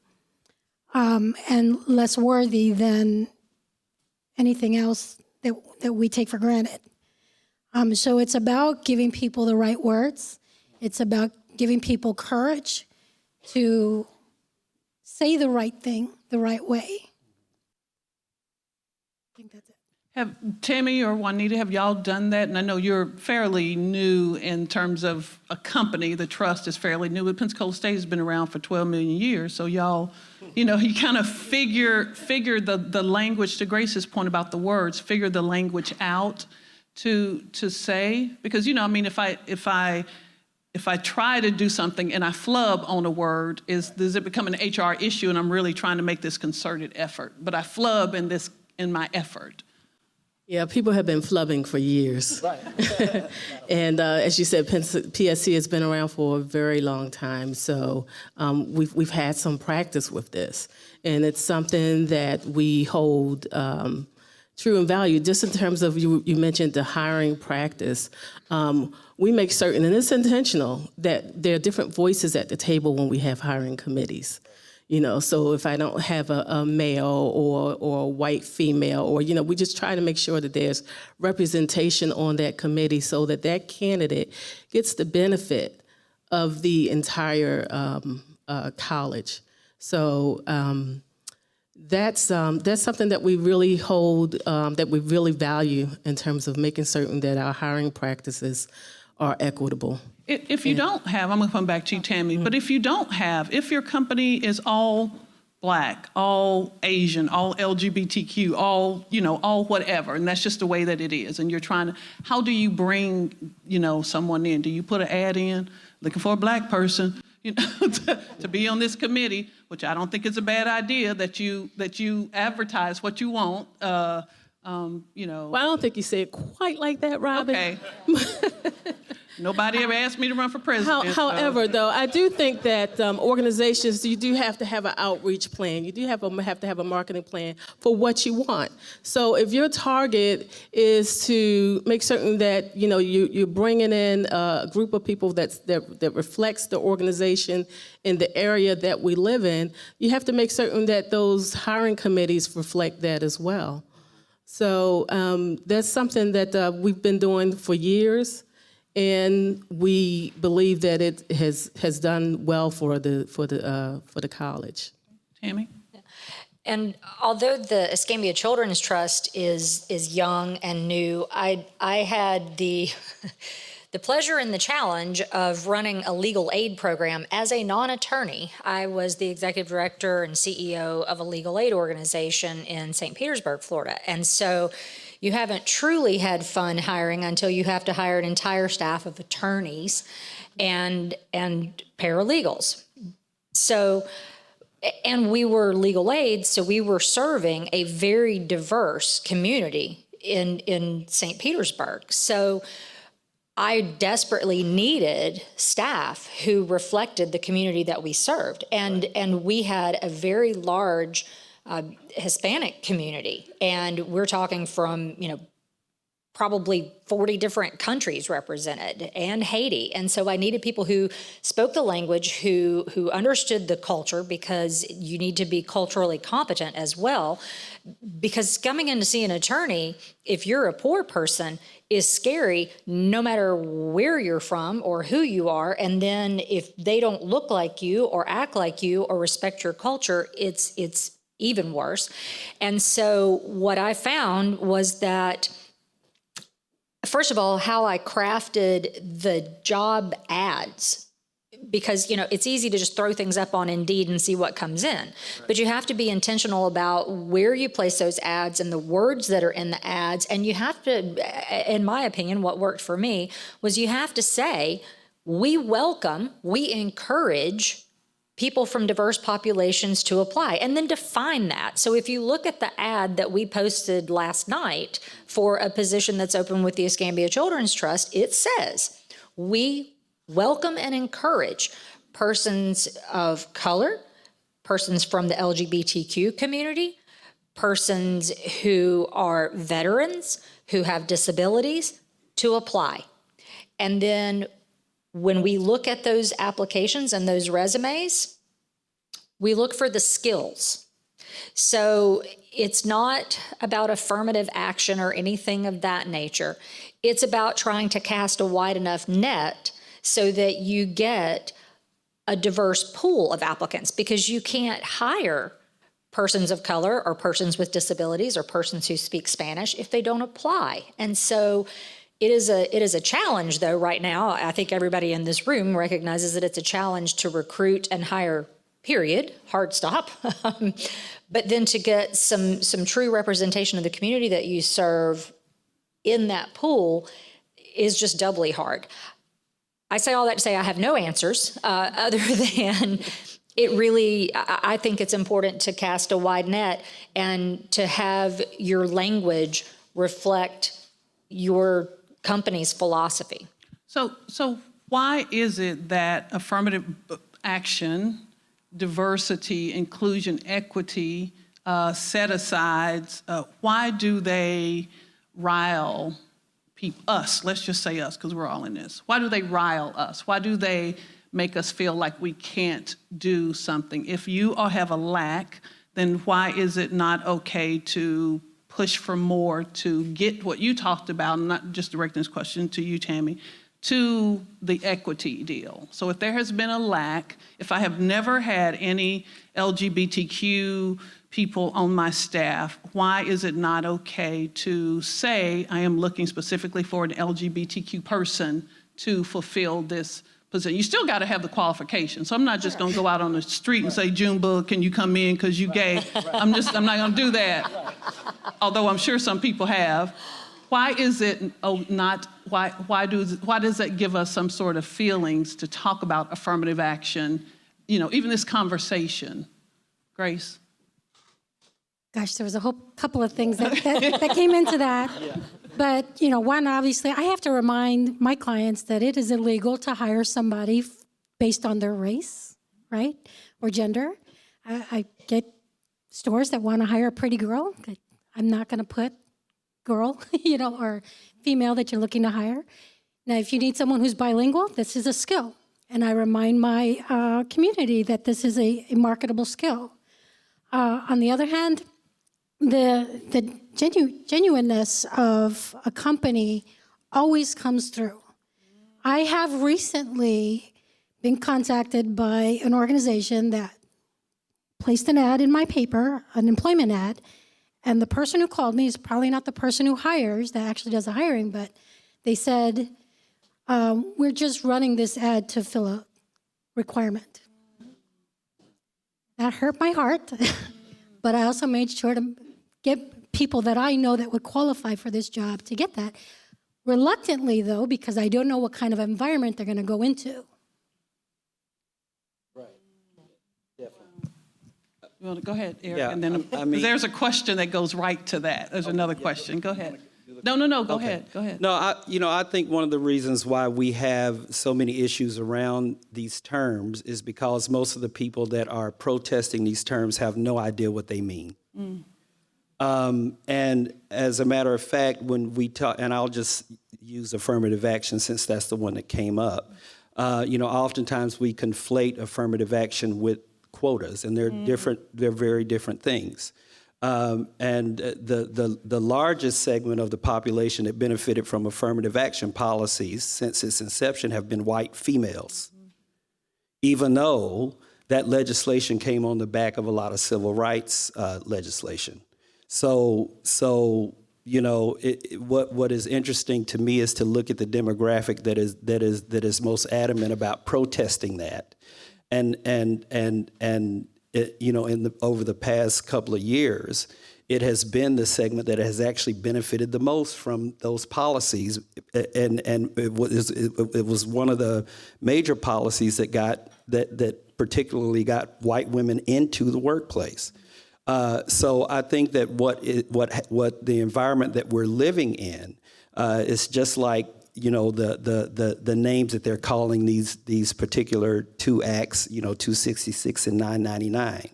[SPEAKER 9] and less worthy than anything else that we take for granted. So it's about giving people the right words. It's about giving people courage to say the right thing the right way. I think that's it.
[SPEAKER 1] Have Tammy or Juanita, have y'all done that? And I know you're fairly new in terms of a company. The trust is fairly new, but Pensacola State has been around for 12 million years. So y'all, you kind of figure the language, to Grace's point about the words, figure the language out to say. Because, if I try to do something and I flub on a word, does it become an HR issue and I'm really trying to make this concerted effort? But I flub in my effort.
[SPEAKER 10] Yeah, people have been flubbing for years. Right. And as you said, PSC has been around for a very long time, so we've had some practice with this. And it's something that we hold true and value. Just in terms of, you mentioned the hiring practice, we make certain, and it's intentional, that there are different voices at the table when we have hiring committees. So if I don't have a male or a white female, or, we just try to make sure that there's representation on that committee so that that candidate gets the benefit of the entire college. So that's something that we really hold, that we really value in terms of making certain that our hiring practices are equitable.
[SPEAKER 1] If you don't have, I'm going to come back to you, Tammy, but if your company is all Black, all Asian, all LGBTQ, all whatever, and that's just the way that it is, and you're trying to, how do you bring, someone in? Do you put an ad in, looking for a Black person, to be on this committee, which I don't think is a bad idea, that you advertise what you want,
[SPEAKER 10] Well, I don't think you say it quite like that, Robin.
[SPEAKER 1] Okay. Nobody ever asked me to run for president.
[SPEAKER 10] However, though, I do think that organizations, you do have to have an outreach plan. You do have to have a marketing plan for what you want. So if your target is to make certain that you're bringing in a group of people that reflects the organization in the area that we live in, you have to make certain that those hiring committees reflect that as well. So that's something that we've been doing for years. And we believe that it has done well for the college.
[SPEAKER 1] Tammy?
[SPEAKER 7] And although the Escambia Children's Trust is young and new, I had the pleasure and the challenge of running a legal aid program as a non-attorney. I was the executive director and CEO of a legal aid organization in St. Petersburg, Florida. And so you haven't truly had fun hiring until you have to hire an entire staff of attorneys and paralegals. So, and we were legal aid, so we were serving a very diverse community in St. Petersburg. So I desperately needed staff who reflected the community that we served. And we had a very large Hispanic community, and we're talking from, probably 40 different countries represented, and Haiti. And so I needed people who spoke the language, who understood the culture, because you need to be culturally competent as well. Because coming in to see an attorney, if you're a poor person, is scary no matter where you're from or who you are. And then if they don't look like you or act like you or respect your culture, it's even worse. And so what I found was that, first of all, how I crafted the job ads, because, it's easy to just throw things up on Indeed and see what comes in. Right. But you have to be intentional about where you place those ads and the words that are in the ads. And you have to, in my opinion, what worked for me was you have to say, we welcome, we encourage people from diverse populations to apply, and then define that. So if you look at the ad that we posted last night for a position that's open with the Escambia Children's Trust, it says, we welcome and encourage persons of color, persons from the LGBTQ community, persons who are veterans, who have disabilities, to apply. And then when we look at those applications and those resumes, we look for the skills. So it's not about affirmative action or anything of that nature. It's about trying to cast a wide enough net so that you get a diverse pool of applicants, because you can't hire persons of color or persons with disabilities or persons who speak Spanish if they don't apply. And so it is a challenge, though, right now. I think everybody in this room recognizes that it's a challenge to recruit and hire, period, hard stop. But then to get some true representation of the community that you serve in that pool is just doubly hard. I say all that to say I have no answers other than it really, I think it's important to cast a wide net and to have your language reflect your company's philosophy.
[SPEAKER 1] So why is it that affirmative action, diversity, inclusion, equity, set-asides, why do they rile us? Let's just say us, because we're all in this. Why do they rile us? Why do they make us feel like we can't do something? If you all have a lack, then why is it not okay to push for more to get what you talked about, and not just directing this question to you, Tammy, to the equity deal? So if there has been a lack, if I have never had any LGBTQ people on my staff, why is it not okay to say I am looking specifically for an LGBTQ person to fulfill this position? You still got to have the qualification. So I'm not just going to go out on the street and say, Junebug, can you come in because you gay? I'm not going to do that. Although I'm sure some people have. Why is it why does that give us some sort of feelings to talk about affirmative action, even this conversation? Grace?
[SPEAKER 9] Gosh, there was a whole couple of things that came into that. Yeah. But, one, obviously, I have to remind my clients that it is illegal to hire somebody based on their race, right, or gender. I get stores that want to hire a pretty girl. I'm not going to put girl, or female that you're looking to hire. Now, if you need someone who's bilingual, this is a skill. And I remind my community that this is a marketable skill. On the other hand, the genuineness of a company always comes through. I have recently been contacted by an organization that placed an ad in my paper, an employment ad, and the person who called me is probably not the person who hires, that actually does the hiring, but they said, we're just running this ad to fill a requirement. That hurt my heart, but I also made sure to get people that I know that would qualify for this job to get that. Reluctantly, though, because I don't know what kind of environment they're going to go into.
[SPEAKER 8] Right. Definitely.
[SPEAKER 1] Well, go ahead, Eric.
[SPEAKER 8] Yeah,
[SPEAKER 1] and then there's a question that goes right to that. There's another question. Go ahead. No. Go ahead. Go ahead.
[SPEAKER 8] No, I think one of the reasons why we have so many issues around these terms is because most of the people that are protesting these terms have no idea what they mean. Mm. And as a matter of fact, when we talk, and I'll just use affirmative action since that's the one that came up, oftentimes we conflate affirmative action with quotas, and they're different. They're very different things. And the largest segment of the population that benefited from affirmative action policies since its inception have been white females, even though that legislation came on the back of a lot of civil rights legislation. So what is interesting to me is to look at the demographic that is most adamant about protesting that, and over the past couple of years, it has been the segment that has actually benefited the most from those policies, and it was one of the major policies that particularly got white women into the workplace. So I think that what the environment that we're living in is just like the names that they're calling these particular two acts, 266 and 999.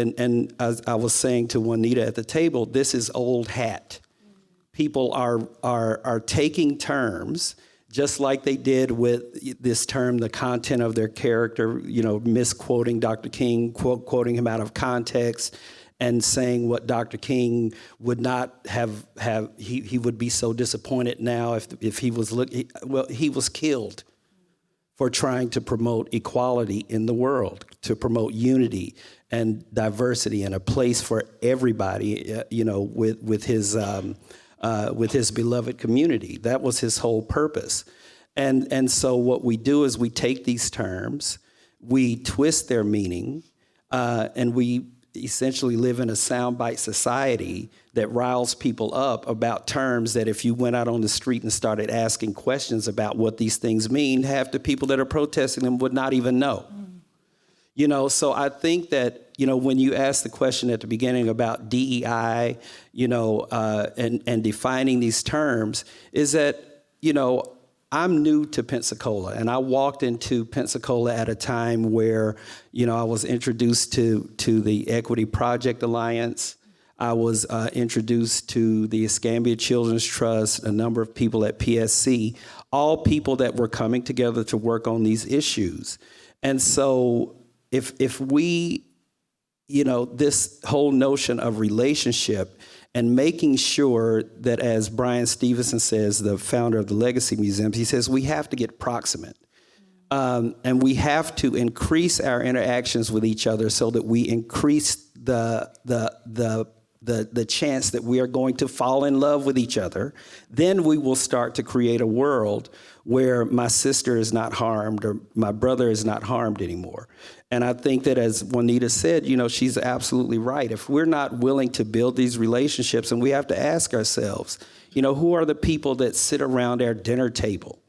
[SPEAKER 8] And as I was saying to Juanita at the table, this is old hat. People are taking terms just like they did with this term, the content of their character, misquoting Dr. King, quoting him out of context, and saying what Dr. King would not have he would be so disappointed now if he was he was killed for trying to promote equality in the world, to promote unity and diversity and a place for everybody, with his beloved community. That was his whole purpose. And so what we do is we take these terms, we twist their meaning, and we essentially live in a soundbite society that riles people up about terms that if you went out on the street and started asking questions about what these things mean, half the people that are protesting them would not even know. So I think that, when you ask the question at the beginning about DEI, and defining these terms, is that, I'm new to Pensacola, and I walked into Pensacola at a time where, I was introduced to the Equity Project Alliance. I was introduced to the Escambia Children's Trust, a number of people at PSC, all people that were coming together to work on these issues. And so if we, this whole notion of relationship and making sure that, as Brian Stevenson says, the founder of the Legacy Museums, he says we have to get proximate. And we have to increase our interactions with each other so that we increase the chance that we are going to fall in love with each other. Then we will start to create a world where my sister is not harmed or my brother is not harmed anymore. And I think that, as Juanita said, she's absolutely right. If we're not willing to build these relationships, and we have to ask ourselves, who are the people that sit around our dinner table,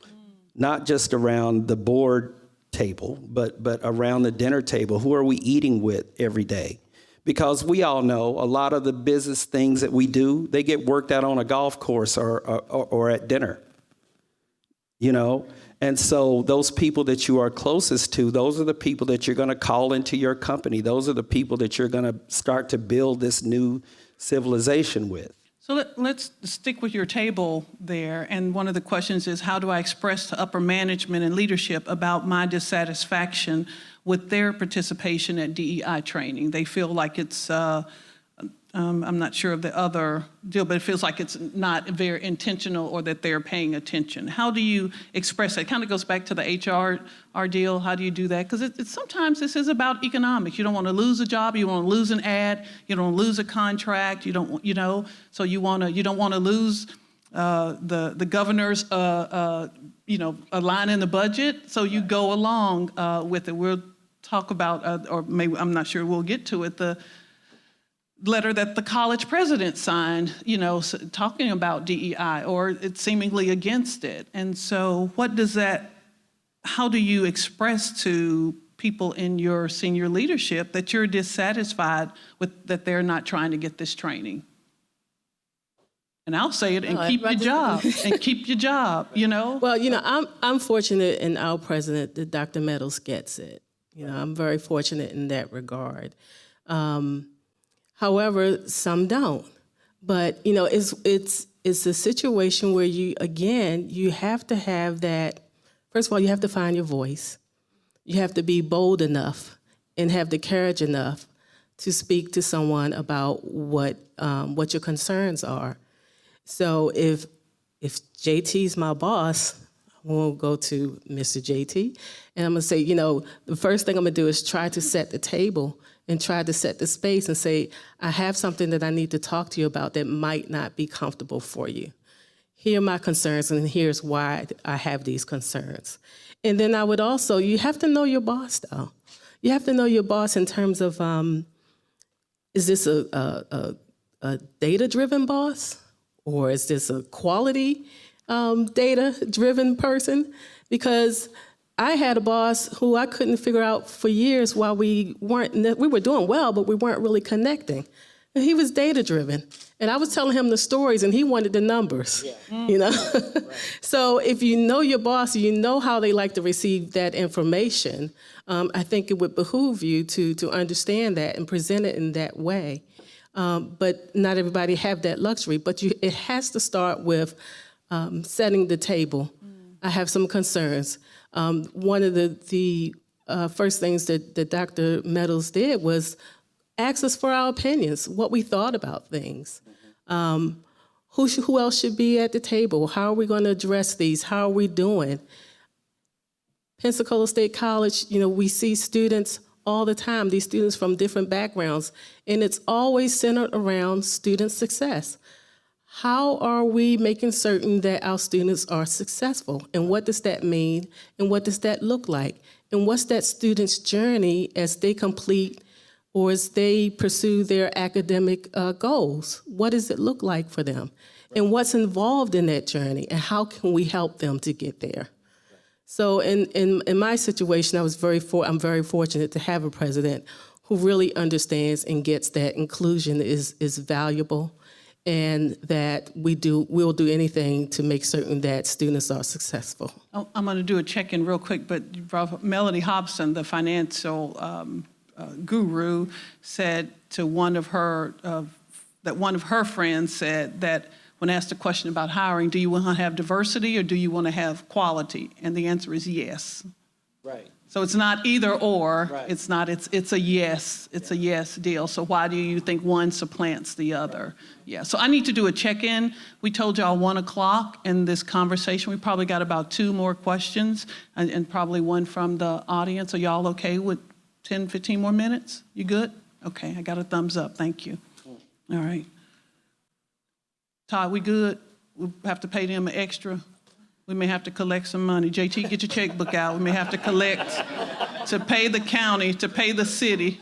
[SPEAKER 8] not just around the board table, but around the dinner table? Who are we eating with every day? Because we all know a lot of the business things that we do, they get worked out on a golf course or at dinner, And so those people that you are closest to, those are the people that you're going to call into your company. Those are the people that you're going to start to build this new civilization with.
[SPEAKER 1] So let's stick with your table there. And one of the questions is, how do I express to upper management and leadership about my dissatisfaction with their participation at DEI training? They feel like it's, I'm not sure of the other deal, but it feels like it's not very intentional or that they're paying attention. How do you express that? It kind of goes back to the HR deal. How do you do that? Because sometimes this is about economics. You don't want to lose a job. You want to lose an ad. You don't want to lose a contract. You don't, so you don't want to lose the governor's, a line in the budget. So you go along with it. We'll talk about, or maybe, I'm not sure we'll get to it, the letter that the college president signed, talking about DEI, or it's seemingly against it. And so how do you express to people in your senior leadership that you're dissatisfied with that they're not trying to get this training? And I'll say it, and keep your job, and keep your job, Well,
[SPEAKER 10] I'm fortunate in our president that Dr. Meadows gets it. I'm very fortunate in that regard. However, some don't. But, it's a situation where you have to have that. First of all, you have to find your voice. You have to be bold enough and have the courage enough to speak to someone about what your concerns are. So if JT's my boss, we'll go to Mr. JT, and I'm gonna say, the first thing I'm gonna do is try to set the table and try to set the space and say, I have something that I need to talk to you about that might not be comfortable for you. Here are my concerns, and here's why I have these concerns. And then I would also, you have to know your boss, though. You have to know your boss in terms of, is this a data-driven boss? Or is this a quality data-driven person? Because I had a boss who I couldn't figure out for years why we were doing well, but we weren't really connecting. And he was data-driven. And I was telling him the stories, and he wanted the numbers, Right. So if you know your boss, you know how they like to receive that information, I think it would behoove you to understand that and present it in that way. But not everybody have that luxury. But it has to start with setting the table. I have some concerns. One of the first things that Dr. Meadows did was ask us for our opinions, what we thought about things. Who else should be at the table? How are we going to address these? How are we doing? Pensacola State College, we see students all the time, these students from different backgrounds, and it's always centered around student success. How are we making certain that our students are successful? And what does that mean? And what does that look like? And what's that student's journey as they complete or as they pursue their academic goals? What does it look like for them? And what's involved in that journey? And how can we help them to get there? So in my situation, I'm very fortunate to have a president who really understands and gets that inclusion is valuable, and that we'll do anything to make certain that students are successful.
[SPEAKER 1] I'm going to do a check-in real quick, but Melody Hobson, the financial guru, said to one of her friends said that when asked a question about hiring, do you want to have diversity or do you want to have quality? And the answer is yes.
[SPEAKER 8] Right.
[SPEAKER 1] So it's not either or.
[SPEAKER 8] Right.
[SPEAKER 1] It's not. It's a yes. It's a yes deal. So why do you think one supplants the other? Yeah. So I need to do a check-in. We told y'all 1 o'clock in this conversation. We probably got about 2 more questions and probably one from the audience. Are y'all okay with 10, 15 more minutes? You good? Okay. I got a thumbs up. Thank you. All right. Todd, we good? We have to pay them an extra. We may have to collect some money. JT, get your checkbook out. We may have to collect to pay the county, to pay the city.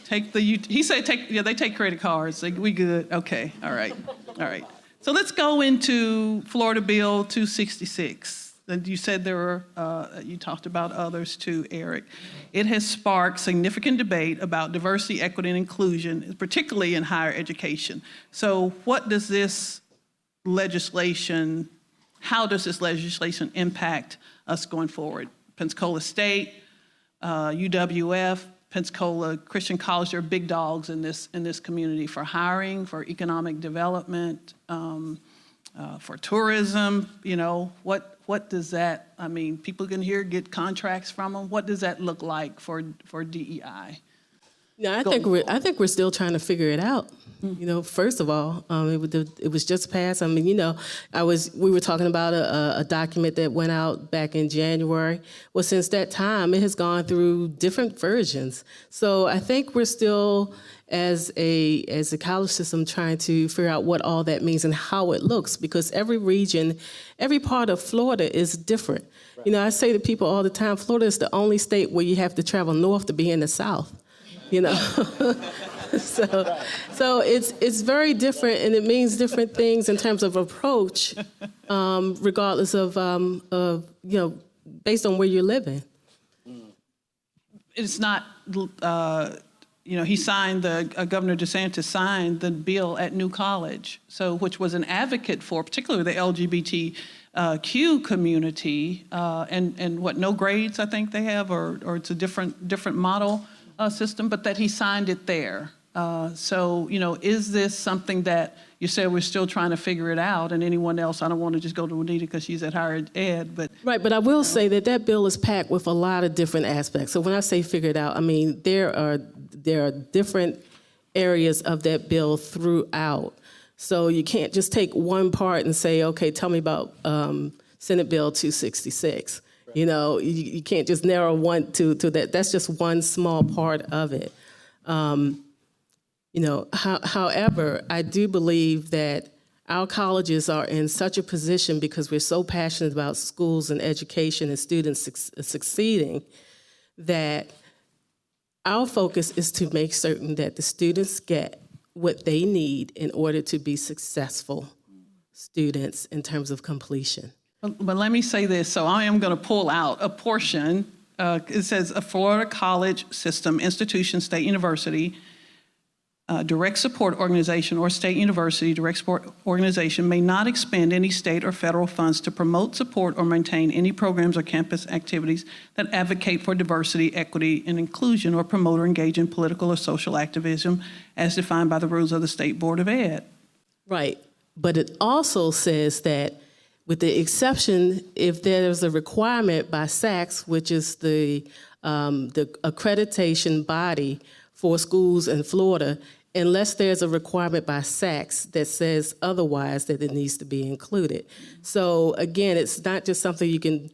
[SPEAKER 1] He said they take credit cards. We good? Okay, all right. So let's go into Florida Bill 266. And you said there were, you talked about others too, Eric. It has sparked significant debate about diversity, equity, and inclusion, particularly in higher education. So what does this legislation, how does this legislation impact us going forward? Pensacola State, UWF, Pensacola Christian College, they're big dogs in this community for hiring, for economic development, for tourism. What does that, people can here get contracts from them. What does that look like for DEI?
[SPEAKER 10] Yeah, I think we're still trying to figure it out. First of all, it was just passed. We were talking about a document that went out back in January. Well, since that time, it has gone through different versions. So I think we're still, as a college system, trying to figure out what all that means and how it looks, because every region, every part of Florida is different. Right. I say to people all the time, Florida is the only state where you have to travel north to be in the South. So it's very different, and it means different things in terms of approach, regardless of based on where you're living.
[SPEAKER 1] It's not, he signed Governor DeSantis signed the bill at New College, which was an advocate for particularly the LGBTQ community, and no grades I think they have, or it's a different model system, but that he signed it there. Is this something that you said we're still trying to figure it out, and anyone else, I don't want to just go to Anita because she's at higher ed, but.
[SPEAKER 10] Right, but I will say that bill is packed with a lot of different aspects. So when I say figure it out, there are different areas of that bill throughout. So you can't just take one part and say, okay, tell me about Senate Bill 266. You can't just narrow one to that. That's just one small part of it. However, I do believe that our colleges are in such a position because we're so passionate about schools and education and students succeeding, that our focus is to make certain that the students get what they need in order to be successful students in terms of completion.
[SPEAKER 1] But let me say this, so I am going to pull out a portion. It says a Florida college system, institution, state university, direct support organization or state university direct support organization may not expend any state or federal funds to promote, support, or maintain any programs or campus activities that advocate for diversity, equity, and inclusion, or promote or engage in political or social activism as defined by the rules of the State Board of Ed.
[SPEAKER 10] Right, but it also says that with the exception, if there's a requirement by SACS, which is the accreditation body for schools in Florida, unless there's a requirement by SACS that says otherwise, that it needs to be included. So again, it's not just something you can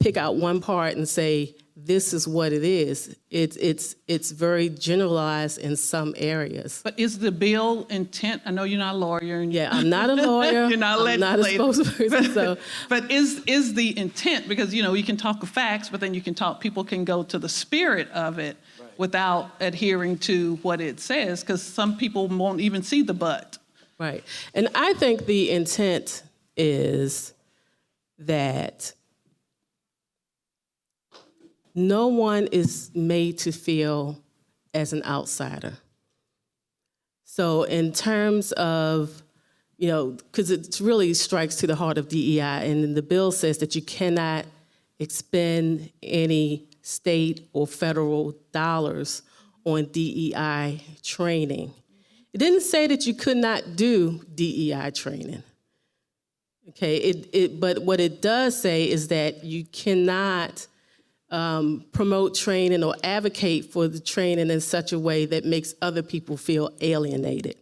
[SPEAKER 10] pick out one part and say, this is what it is. It's very generalized in some areas.
[SPEAKER 1] But is the bill intent, I know you're not a lawyer. And
[SPEAKER 10] Yeah, I'm not a lawyer.
[SPEAKER 1] You're not a
[SPEAKER 10] I'm not a
[SPEAKER 1] legislator.
[SPEAKER 10] spokesperson. So,
[SPEAKER 1] But is the intent, because, you know, you can talk of facts, but then you can talk, people can go to the spirit of it without adhering to what it says, because some people won't even see the but.
[SPEAKER 10] right. And I think the intent is that no one is made to feel as an outsider. So in terms of, you know, because it really strikes to the heart of DEI, and the bill says that you cannot expend any state or federal dollars on DEI training. It didn't say that you could not do DEI training. Okay, but what it does say is that you cannot promote training or advocate for the training in such a way that makes other people feel alienated.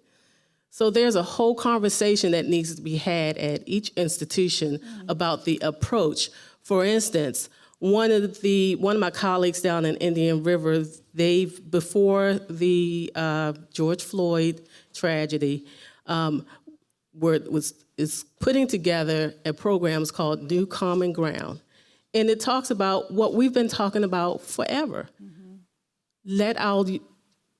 [SPEAKER 10] So there's a whole conversation that needs to be had at each institution about the approach. For instance, one of my colleagues down in Indian River, before the George Floyd tragedy, is putting together a program called New Common Ground. And it talks about what we've been talking about forever. Let our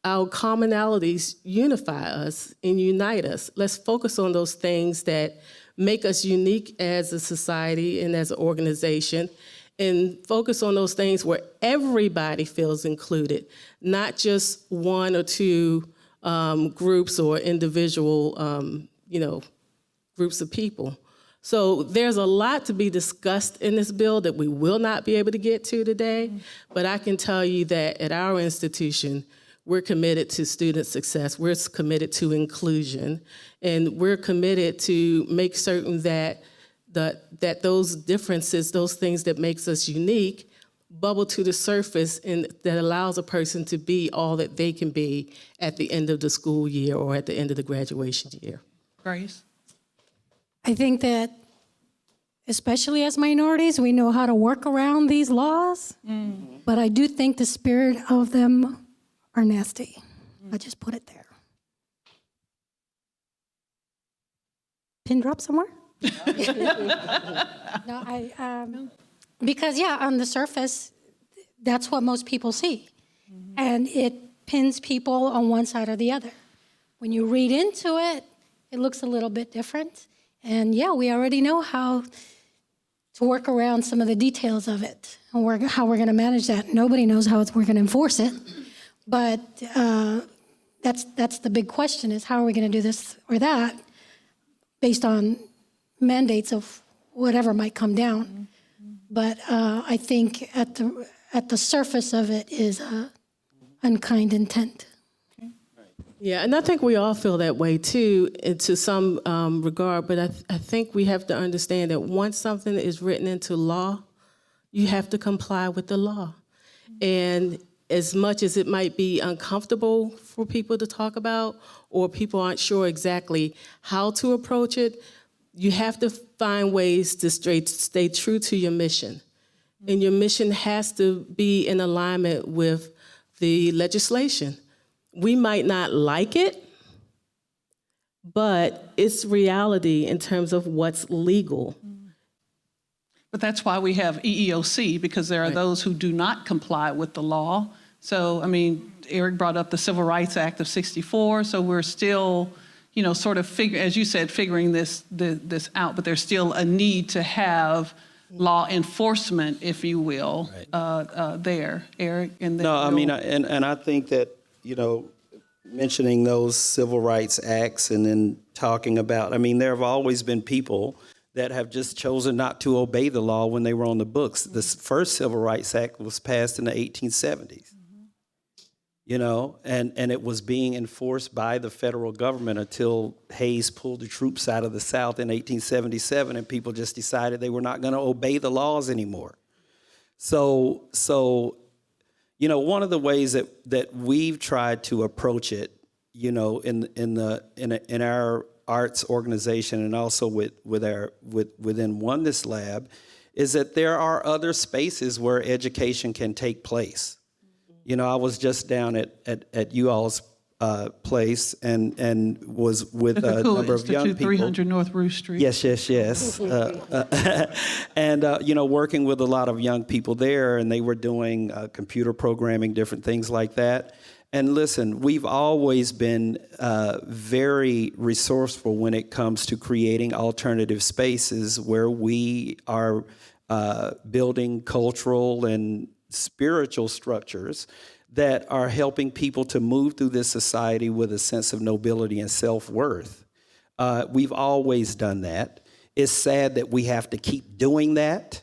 [SPEAKER 10] commonalities unify us and unite us. Let's focus on those things that make us unique as a society and as an organization, and focus on those things where everybody feels included, not just one or two groups or individual, groups of people. So there's a lot to be discussed in this bill that we will not be able to get to today, but I can tell you that at our institution, we're committed to student success, we're committed to inclusion, and we're committed to make certain that those differences, those things that makes us unique, bubble to the surface and that allows a person to be all that they can be at the end of the school year or at the end of the graduation year.
[SPEAKER 1] Grace?
[SPEAKER 9] I think that, especially as minorities, we know how to work around these laws, but I do think the spirit of them are nasty. I just put it there. Pin drop somewhere? No, because on the surface, that's what most people see. And it pins people on one side or the other. When you read into it, it looks a little bit different. And we already know how to work around some of the details of it and how we're going to manage that. Nobody knows how we're going to enforce it. But that's the big question, is how are we going to do this or that based on mandates of whatever might come down. But I think at the surface of it is unkind intent.
[SPEAKER 10] Yeah, and I think we all feel that way too, to some regard, but I think we have to understand that once something is written into law, you have to comply with the law. And as much as it might be uncomfortable for people to talk about, or people aren't sure exactly how to approach it, you have to find ways to stay true to your mission. And your mission has to be in alignment with the legislation. We might not like it, but it's reality in terms of what's legal.
[SPEAKER 1] But that's why we have EEOC, because there are those who do not comply with the law. So, I mean, Eric brought up the Civil Rights Act of '64, so we're still, sort of as you said, figuring this out, but there's still a need to have law enforcement, if you will, there. Eric? And then
[SPEAKER 8] I think that, mentioning those civil rights acts and then talking about, there have always been people that have just chosen not to obey the law when they were on the books. The first Civil Rights Act was passed in the 1870s, and it was being enforced by the federal government until Hayes pulled the troops out of the South in 1877, and people just decided they were not going to obey the laws anymore. So one of the ways that we've tried to approach it, in our arts organization and also within Oneness Lab, is that there are other spaces where education can take place. You know, I was just down at you all's place and was with
[SPEAKER 1] The
[SPEAKER 8] a
[SPEAKER 1] Kukua
[SPEAKER 8] number of young
[SPEAKER 1] Institute,
[SPEAKER 8] people.
[SPEAKER 1] 300 North Rue Street.
[SPEAKER 8] Yes. And, you know, working with a lot of young people there, and they were doing computer programming, different things like that. And listen, we've always been very resourceful when it comes to creating alternative spaces where we are building cultural and spiritual structures that are helping people to move through this society with a sense of nobility and self-worth. We've always done that. It's sad that we have to keep doing that.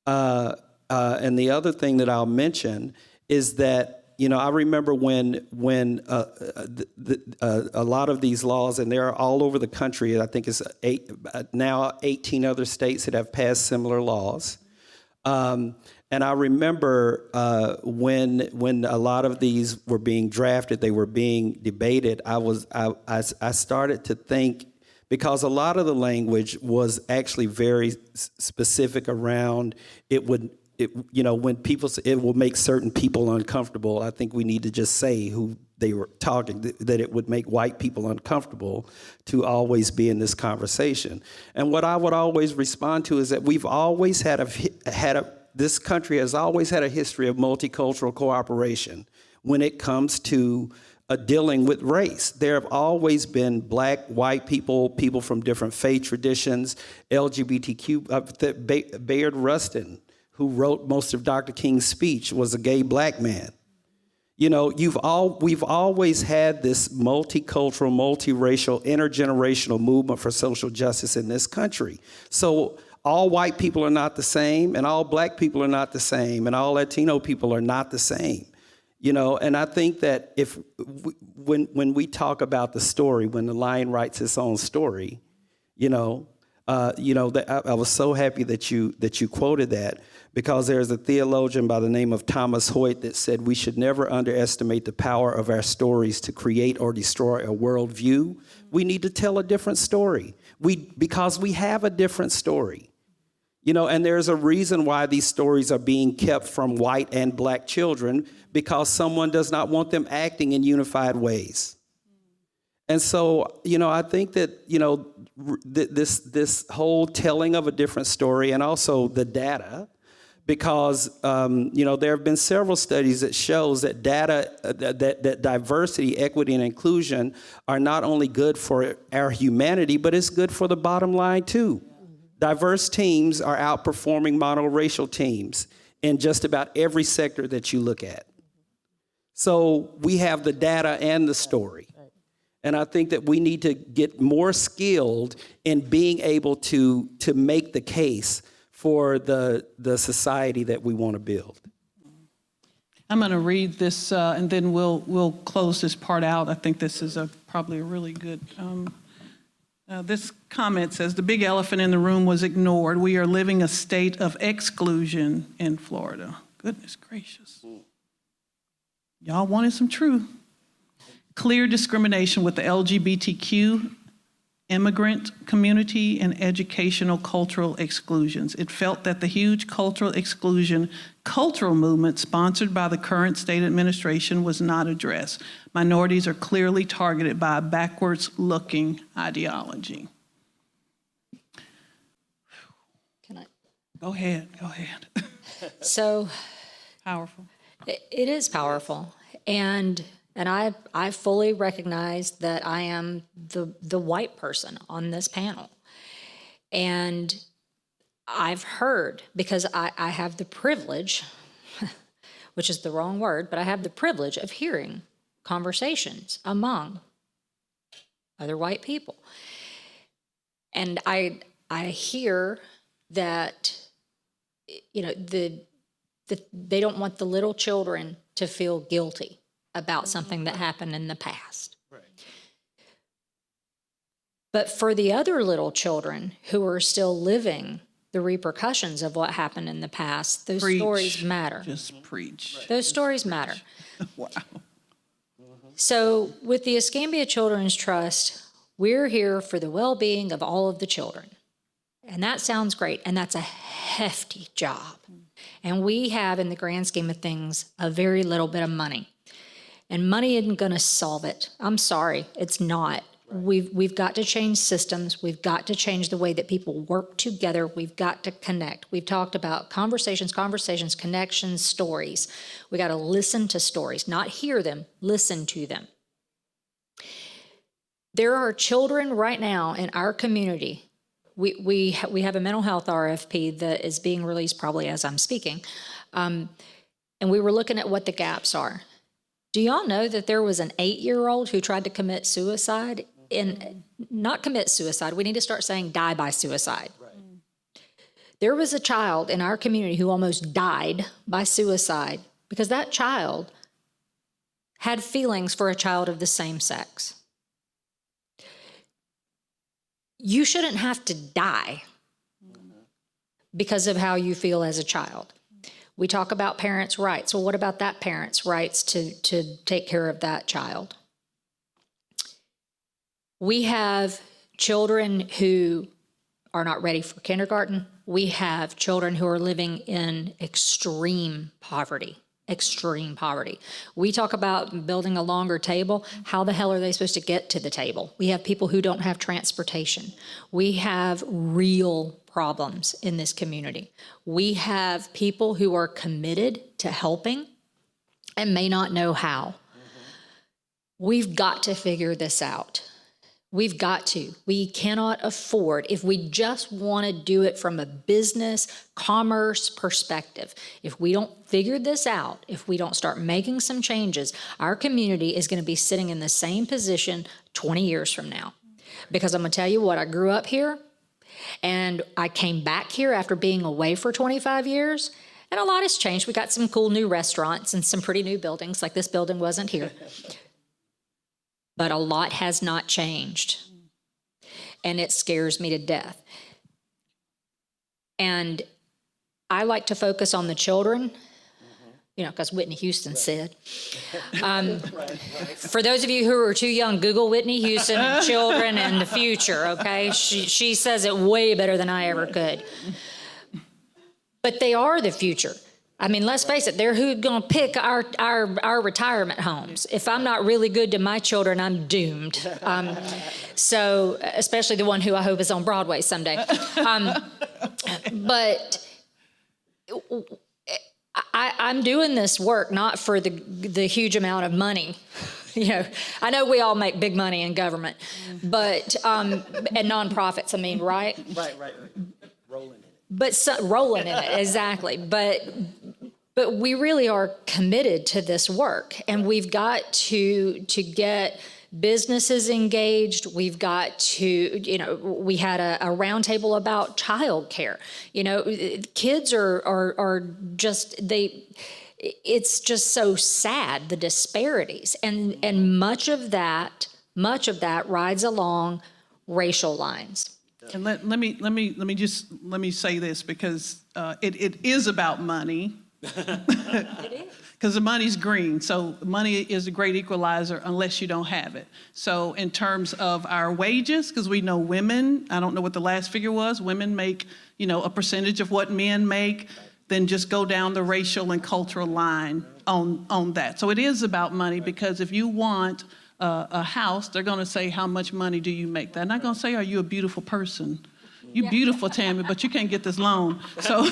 [SPEAKER 8] And the other thing that I'll mention is that, you know, I remember when a lot of these laws, and they're all over the country, I think it's now 18 other states that have passed similar laws. And I remember when a lot of these were being drafted, they were being debated, I started to think, because a lot of the language was actually very specific around when people say it will make certain people uncomfortable. I think we need to just say who they were talking, that it would make white people uncomfortable to always be in this conversation. And what I would always respond to is that we've always this country has always had a history of multicultural cooperation when it comes to dealing with race. There have always been black, white people, people from different faith traditions, LGBTQ. Bayard Rustin, who wrote most of Dr. King's speech, was a gay black man. You know, we've always had this multicultural, multiracial, intergenerational movement for social justice in this country. So all white people are not the same, and all black people are not the same, and all Latino people are not the same. You know, and I think that when we talk about the story, when the lion writes its own story, I was so happy that you quoted that, because there's a theologian by the name of Thomas Hoyt that said we should never underestimate the power of our stories to create or destroy a worldview. We need to tell a different story because we have a different story. You know, and there's a reason why these stories are being kept from white and black children, because someone does not want them acting in unified ways. And so, you know, I think that, you know, this whole telling of a different story, and also the data, because, you know, there have been several studies that shows that that diversity, equity, and inclusion are not only good for our humanity, but it's good for the bottom line too. Diverse teams are outperforming monoracial teams in just about every sector that you look at. So we have the data and the story. And I think that we need to get more skilled in being able to make the case for the society that we want to build.
[SPEAKER 1] I'm going to read this, and then we'll close this part out. I think this is probably a really good. This comment says, the big elephant in the room was ignored. We are living a state of exclusion in Florida. Goodness gracious. Y'all wanted some truth. Clear discrimination with the LGBTQ, immigrant community, and educational cultural exclusions. It felt that the huge cultural exclusion cultural movement sponsored by the current state administration was not addressed. Minorities are clearly targeted by a backwards-looking ideology.
[SPEAKER 7] Can I?
[SPEAKER 1] Go ahead.
[SPEAKER 7] So
[SPEAKER 1] Powerful.
[SPEAKER 7] it is powerful. And I fully recognize that I am the white person on this panel. And I've heard, because I have the privilege, which is the wrong word, but I have the privilege of hearing conversations among other white people. And I hear that, you know, they don't want the little children to feel guilty about something that happened in the past. Right. But for the other little children who are still living the repercussions of what happened in the past, those stories matter.
[SPEAKER 1] Just preach. Right.
[SPEAKER 7] Those stories matter.
[SPEAKER 1] Wow.
[SPEAKER 7] So with the Escambia Children's Trust, we're here for the well-being of all of the children. And that sounds great, and that's a hefty job. And we have, in the grand scheme of things, a very little bit of money. And money isn't going to solve it. I'm sorry, it's not. We've got to change systems. We've got to change the way that people work together. We've got to connect. We've talked about conversations, connections, stories. We got to listen to stories, not hear them, listen to them. There are children right now in our community. We have a mental health RFP that is being released probably as I'm speaking. And we were looking at what the gaps are. Do y'all know that there was an 8-year-old who tried to commit suicide? Not commit suicide, we need to start saying die by suicide. Right. There was a child in our community who almost died by suicide because that child had feelings for a child of the same sex. You shouldn't have to die because of how you feel as a child. We talk about parents' rights. Well, what about that parent's rights to take care of that child? We have children who are not ready for kindergarten. We have children who are living in extreme poverty. We talk about building a longer table. How the hell are they supposed to get to the table? We have people who don't have transportation. We have real problems in this community. We have people who are committed to helping and may not know how. We've got to figure this out. We've got to. We cannot afford, if we just want to do it from a business, commerce perspective, if we don't figure this out, if we don't start making some changes, our community is going to be sitting in the same position 20 years from now. Because I'm going to tell you what, I grew up here, and I came back here after being away for 25 years, and a lot has changed. We got some cool new restaurants and some pretty new buildings, like this building wasn't here. But a lot has not changed, and it scares me to death. And I like to focus on the children, because Whitney Houston said. For those of you who are too young, Google Whitney Houston, children and the future, okay? She says it way better than I ever could. But they are the future. I mean, let's face it, they're who's going to pick our retirement homes. If I'm not really good to my children, I'm doomed. So, especially the one who I hope is on Broadway someday. But I'm doing this work not for the huge amount of money. I know we all make big money in government, but and nonprofits. I mean, right? Right. Rolling in it. Rolling in it, exactly. But we really are committed to this work, and we've got to get businesses engaged. We've got to, we had a roundtable about childcare. Kids are just, it's just so sad, the disparities. And much of that rides along racial lines.
[SPEAKER 1] And let me say this, because it is about money. It is. Because the money's green. So money is a great equalizer unless you don't have it. So in terms of our wages, because we know women, I don't know what the last figure was, women make, a percentage of what men make, then just go down the racial and cultural line on that. So it is about money, because if you want a house, they're going to say, how much money do you make? They're not going to say, are you a beautiful person? You're beautiful, Tammy, but you can't get this loan. So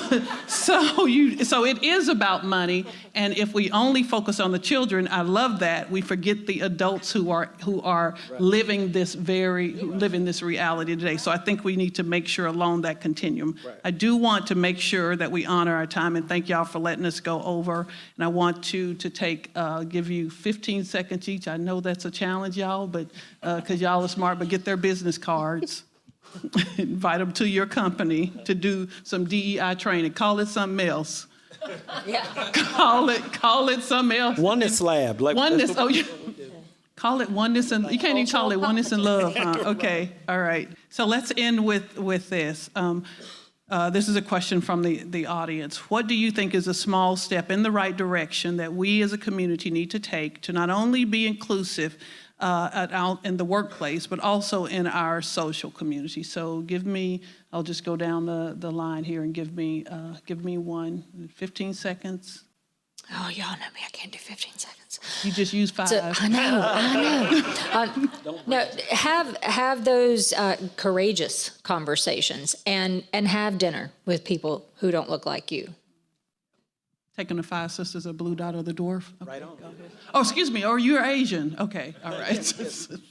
[SPEAKER 1] it is about money. And if we only focus on the children, I love that, we forget the adults who are living this reality today. So I think we need to make sure along that continuum. Right. I do want to make sure that we honor our time, and thank y'all for letting us go over. And I want to give you 15 seconds each. I know that's a challenge, y'all, but because y'all are smart, but get their business cards. Invite them to your company to do some DEI training. Call it something else. Yeah. Call it something else.
[SPEAKER 8] Oneness lab.
[SPEAKER 1] Oneness. Oh, yeah. Call it oneness, and you can't even call it oneness and love. Huh? Okay. All right. So let's end with this. This is a question from the audience. What do you think is a small step in the right direction that we as a community need to take to not only be inclusive out in the workplace, but also in our social community. So I'll just go down the line here and give me one. 15 seconds.
[SPEAKER 7] Oh, y'all know me. I can't do 15 seconds.
[SPEAKER 1] You just use 5.
[SPEAKER 7] So, I know. No, have those courageous conversations and have dinner with people who don't look like you.
[SPEAKER 1] Taking the 5 sisters of Blue Dot or the Dwarf. Okay,
[SPEAKER 8] Right on.
[SPEAKER 1] go ahead. Oh, excuse me. Or you're Asian. Okay, all right.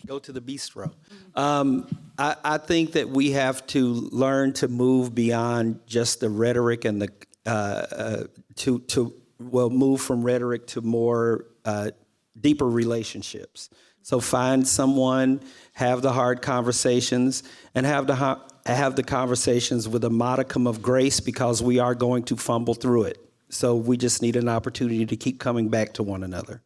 [SPEAKER 8] Go to the bistro. I think that we have to learn to move beyond just the rhetoric and move from rhetoric to more deeper relationships. So find someone, have the hard conversations, and have the conversations with a modicum of grace, because we are going to fumble through it. So we just need an opportunity to keep coming back to one another.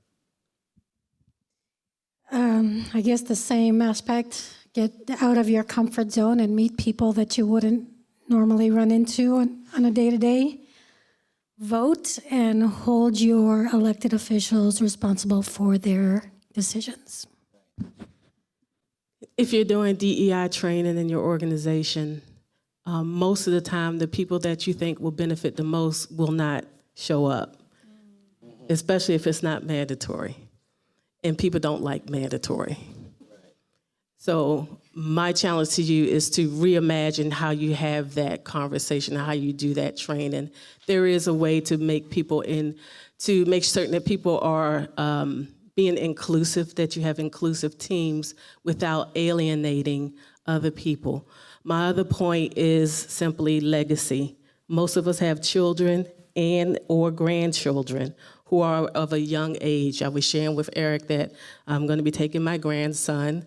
[SPEAKER 9] I guess the same aspect, get out of your comfort zone and meet people that you wouldn't normally run into on a day-to-day. Vote and hold your elected officials responsible for their decisions.
[SPEAKER 10] If you're doing DEI training in your organization, most of the time the people that you think will benefit the most will not show up, especially if it's not mandatory. And people don't like mandatory. So my challenge to you is to reimagine how you have that conversation, how you do that training. There is a way to make to make certain that people are being inclusive, that you have inclusive teams without alienating other people. My other point is simply legacy. Most of us have children and or grandchildren who are of a young age. I was sharing with Eric that I'm going to be taking my grandson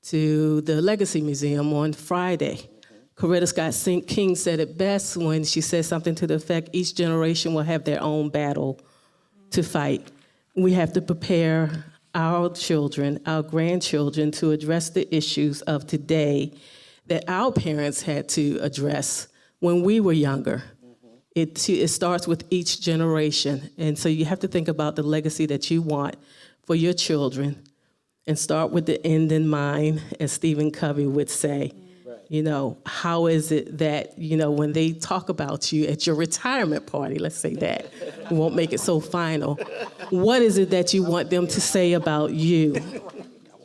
[SPEAKER 10] to the Legacy Museum on Friday. Coretta Scott King said it best when she said something to the effect, each generation will have their own battle to fight. We have to prepare our children, our grandchildren, to address the issues of today that our parents had to address when we were younger. It starts with each generation. And so you have to think about the legacy that you want for your children and start with the end in mind, as Stephen Covey would say. Right. You know, how is it that, when they talk about you at your retirement party, let's say that, we won't make it so final. What is it that you want them to say about you?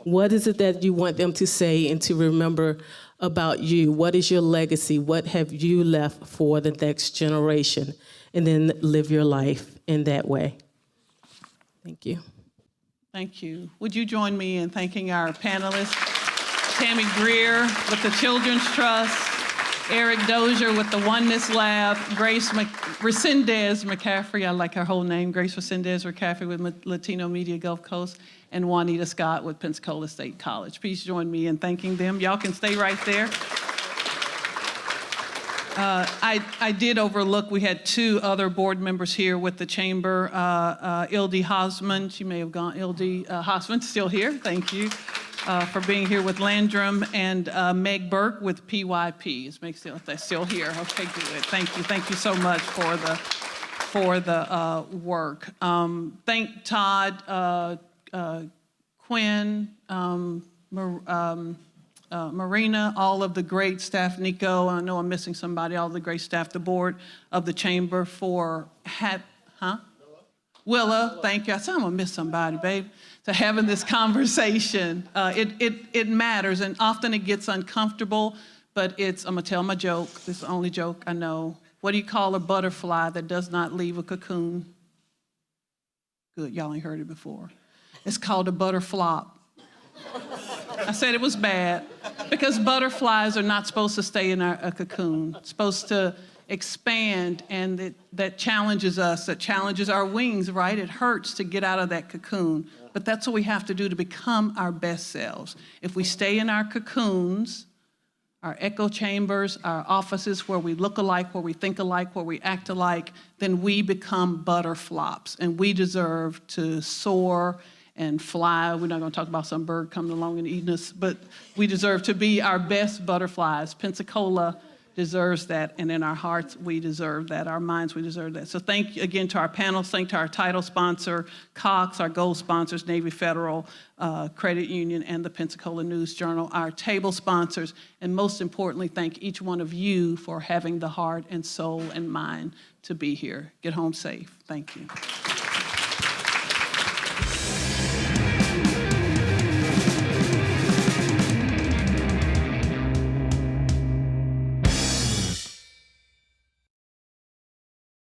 [SPEAKER 10] What is it that you want them to say and to remember about you? What is your legacy? What have you left for the next generation? And then live your life in that way. Thank you.
[SPEAKER 1] Thank you. Would you join me in thanking our panelists? Tammy Greer with the Children's Trust, Eric Dozier with the Oneness Lab, Grace Resendez McCaffery, I like her whole name, Grace Resendez McCaffery with Latino Media Gulf Coast, and Juanita Scott with Pensacola State College. Please join me in thanking them. Y'all can stay right there. I did overlook, we had 2 other board members here with the chamber. Ildi Hosman, she may have gone, Ildi Hosman, still here, thank you for being here with Landrum, and Meg Burke with PYP. Is Meg still here? Okay, good, thank you so much for the work. Thank Todd, Quinn, Marina, all of the great staff, Nico, I know I'm missing somebody, all the great staff, the board of the chamber for, Willa, thank you. I said I'm gonna miss somebody, babe. To having this conversation. It matters, and often it gets uncomfortable, but I'm gonna tell my joke. This is the only joke I know. What do you call a butterfly that does not leave a cocoon? Good, y'all ain't heard it before. It's called a butterflop. I said it was bad because butterflies are not supposed to stay in a cocoon. It's supposed to expand, and that challenges us, that challenges our wings, right? It hurts to get out of that cocoon, but that's what we have to do to become our best selves. If we stay in our cocoons, our echo chambers, our offices where we look alike, where we think alike, where we act alike, then we become butterflops, and we deserve to soar and fly. We're not going to talk about some bird coming along and eating us, but we deserve to be our best butterflies. Pensacola deserves that, and in our hearts, we deserve that. Our minds, we deserve that. So thank you again to our panelists. Thank to our title sponsor, Cox, our gold sponsors, Navy Federal Credit Union, and the Pensacola News Journal, our table sponsors, and most importantly, thank each one of you for having the heart and soul and mind to be here. Get home safe. Thank you.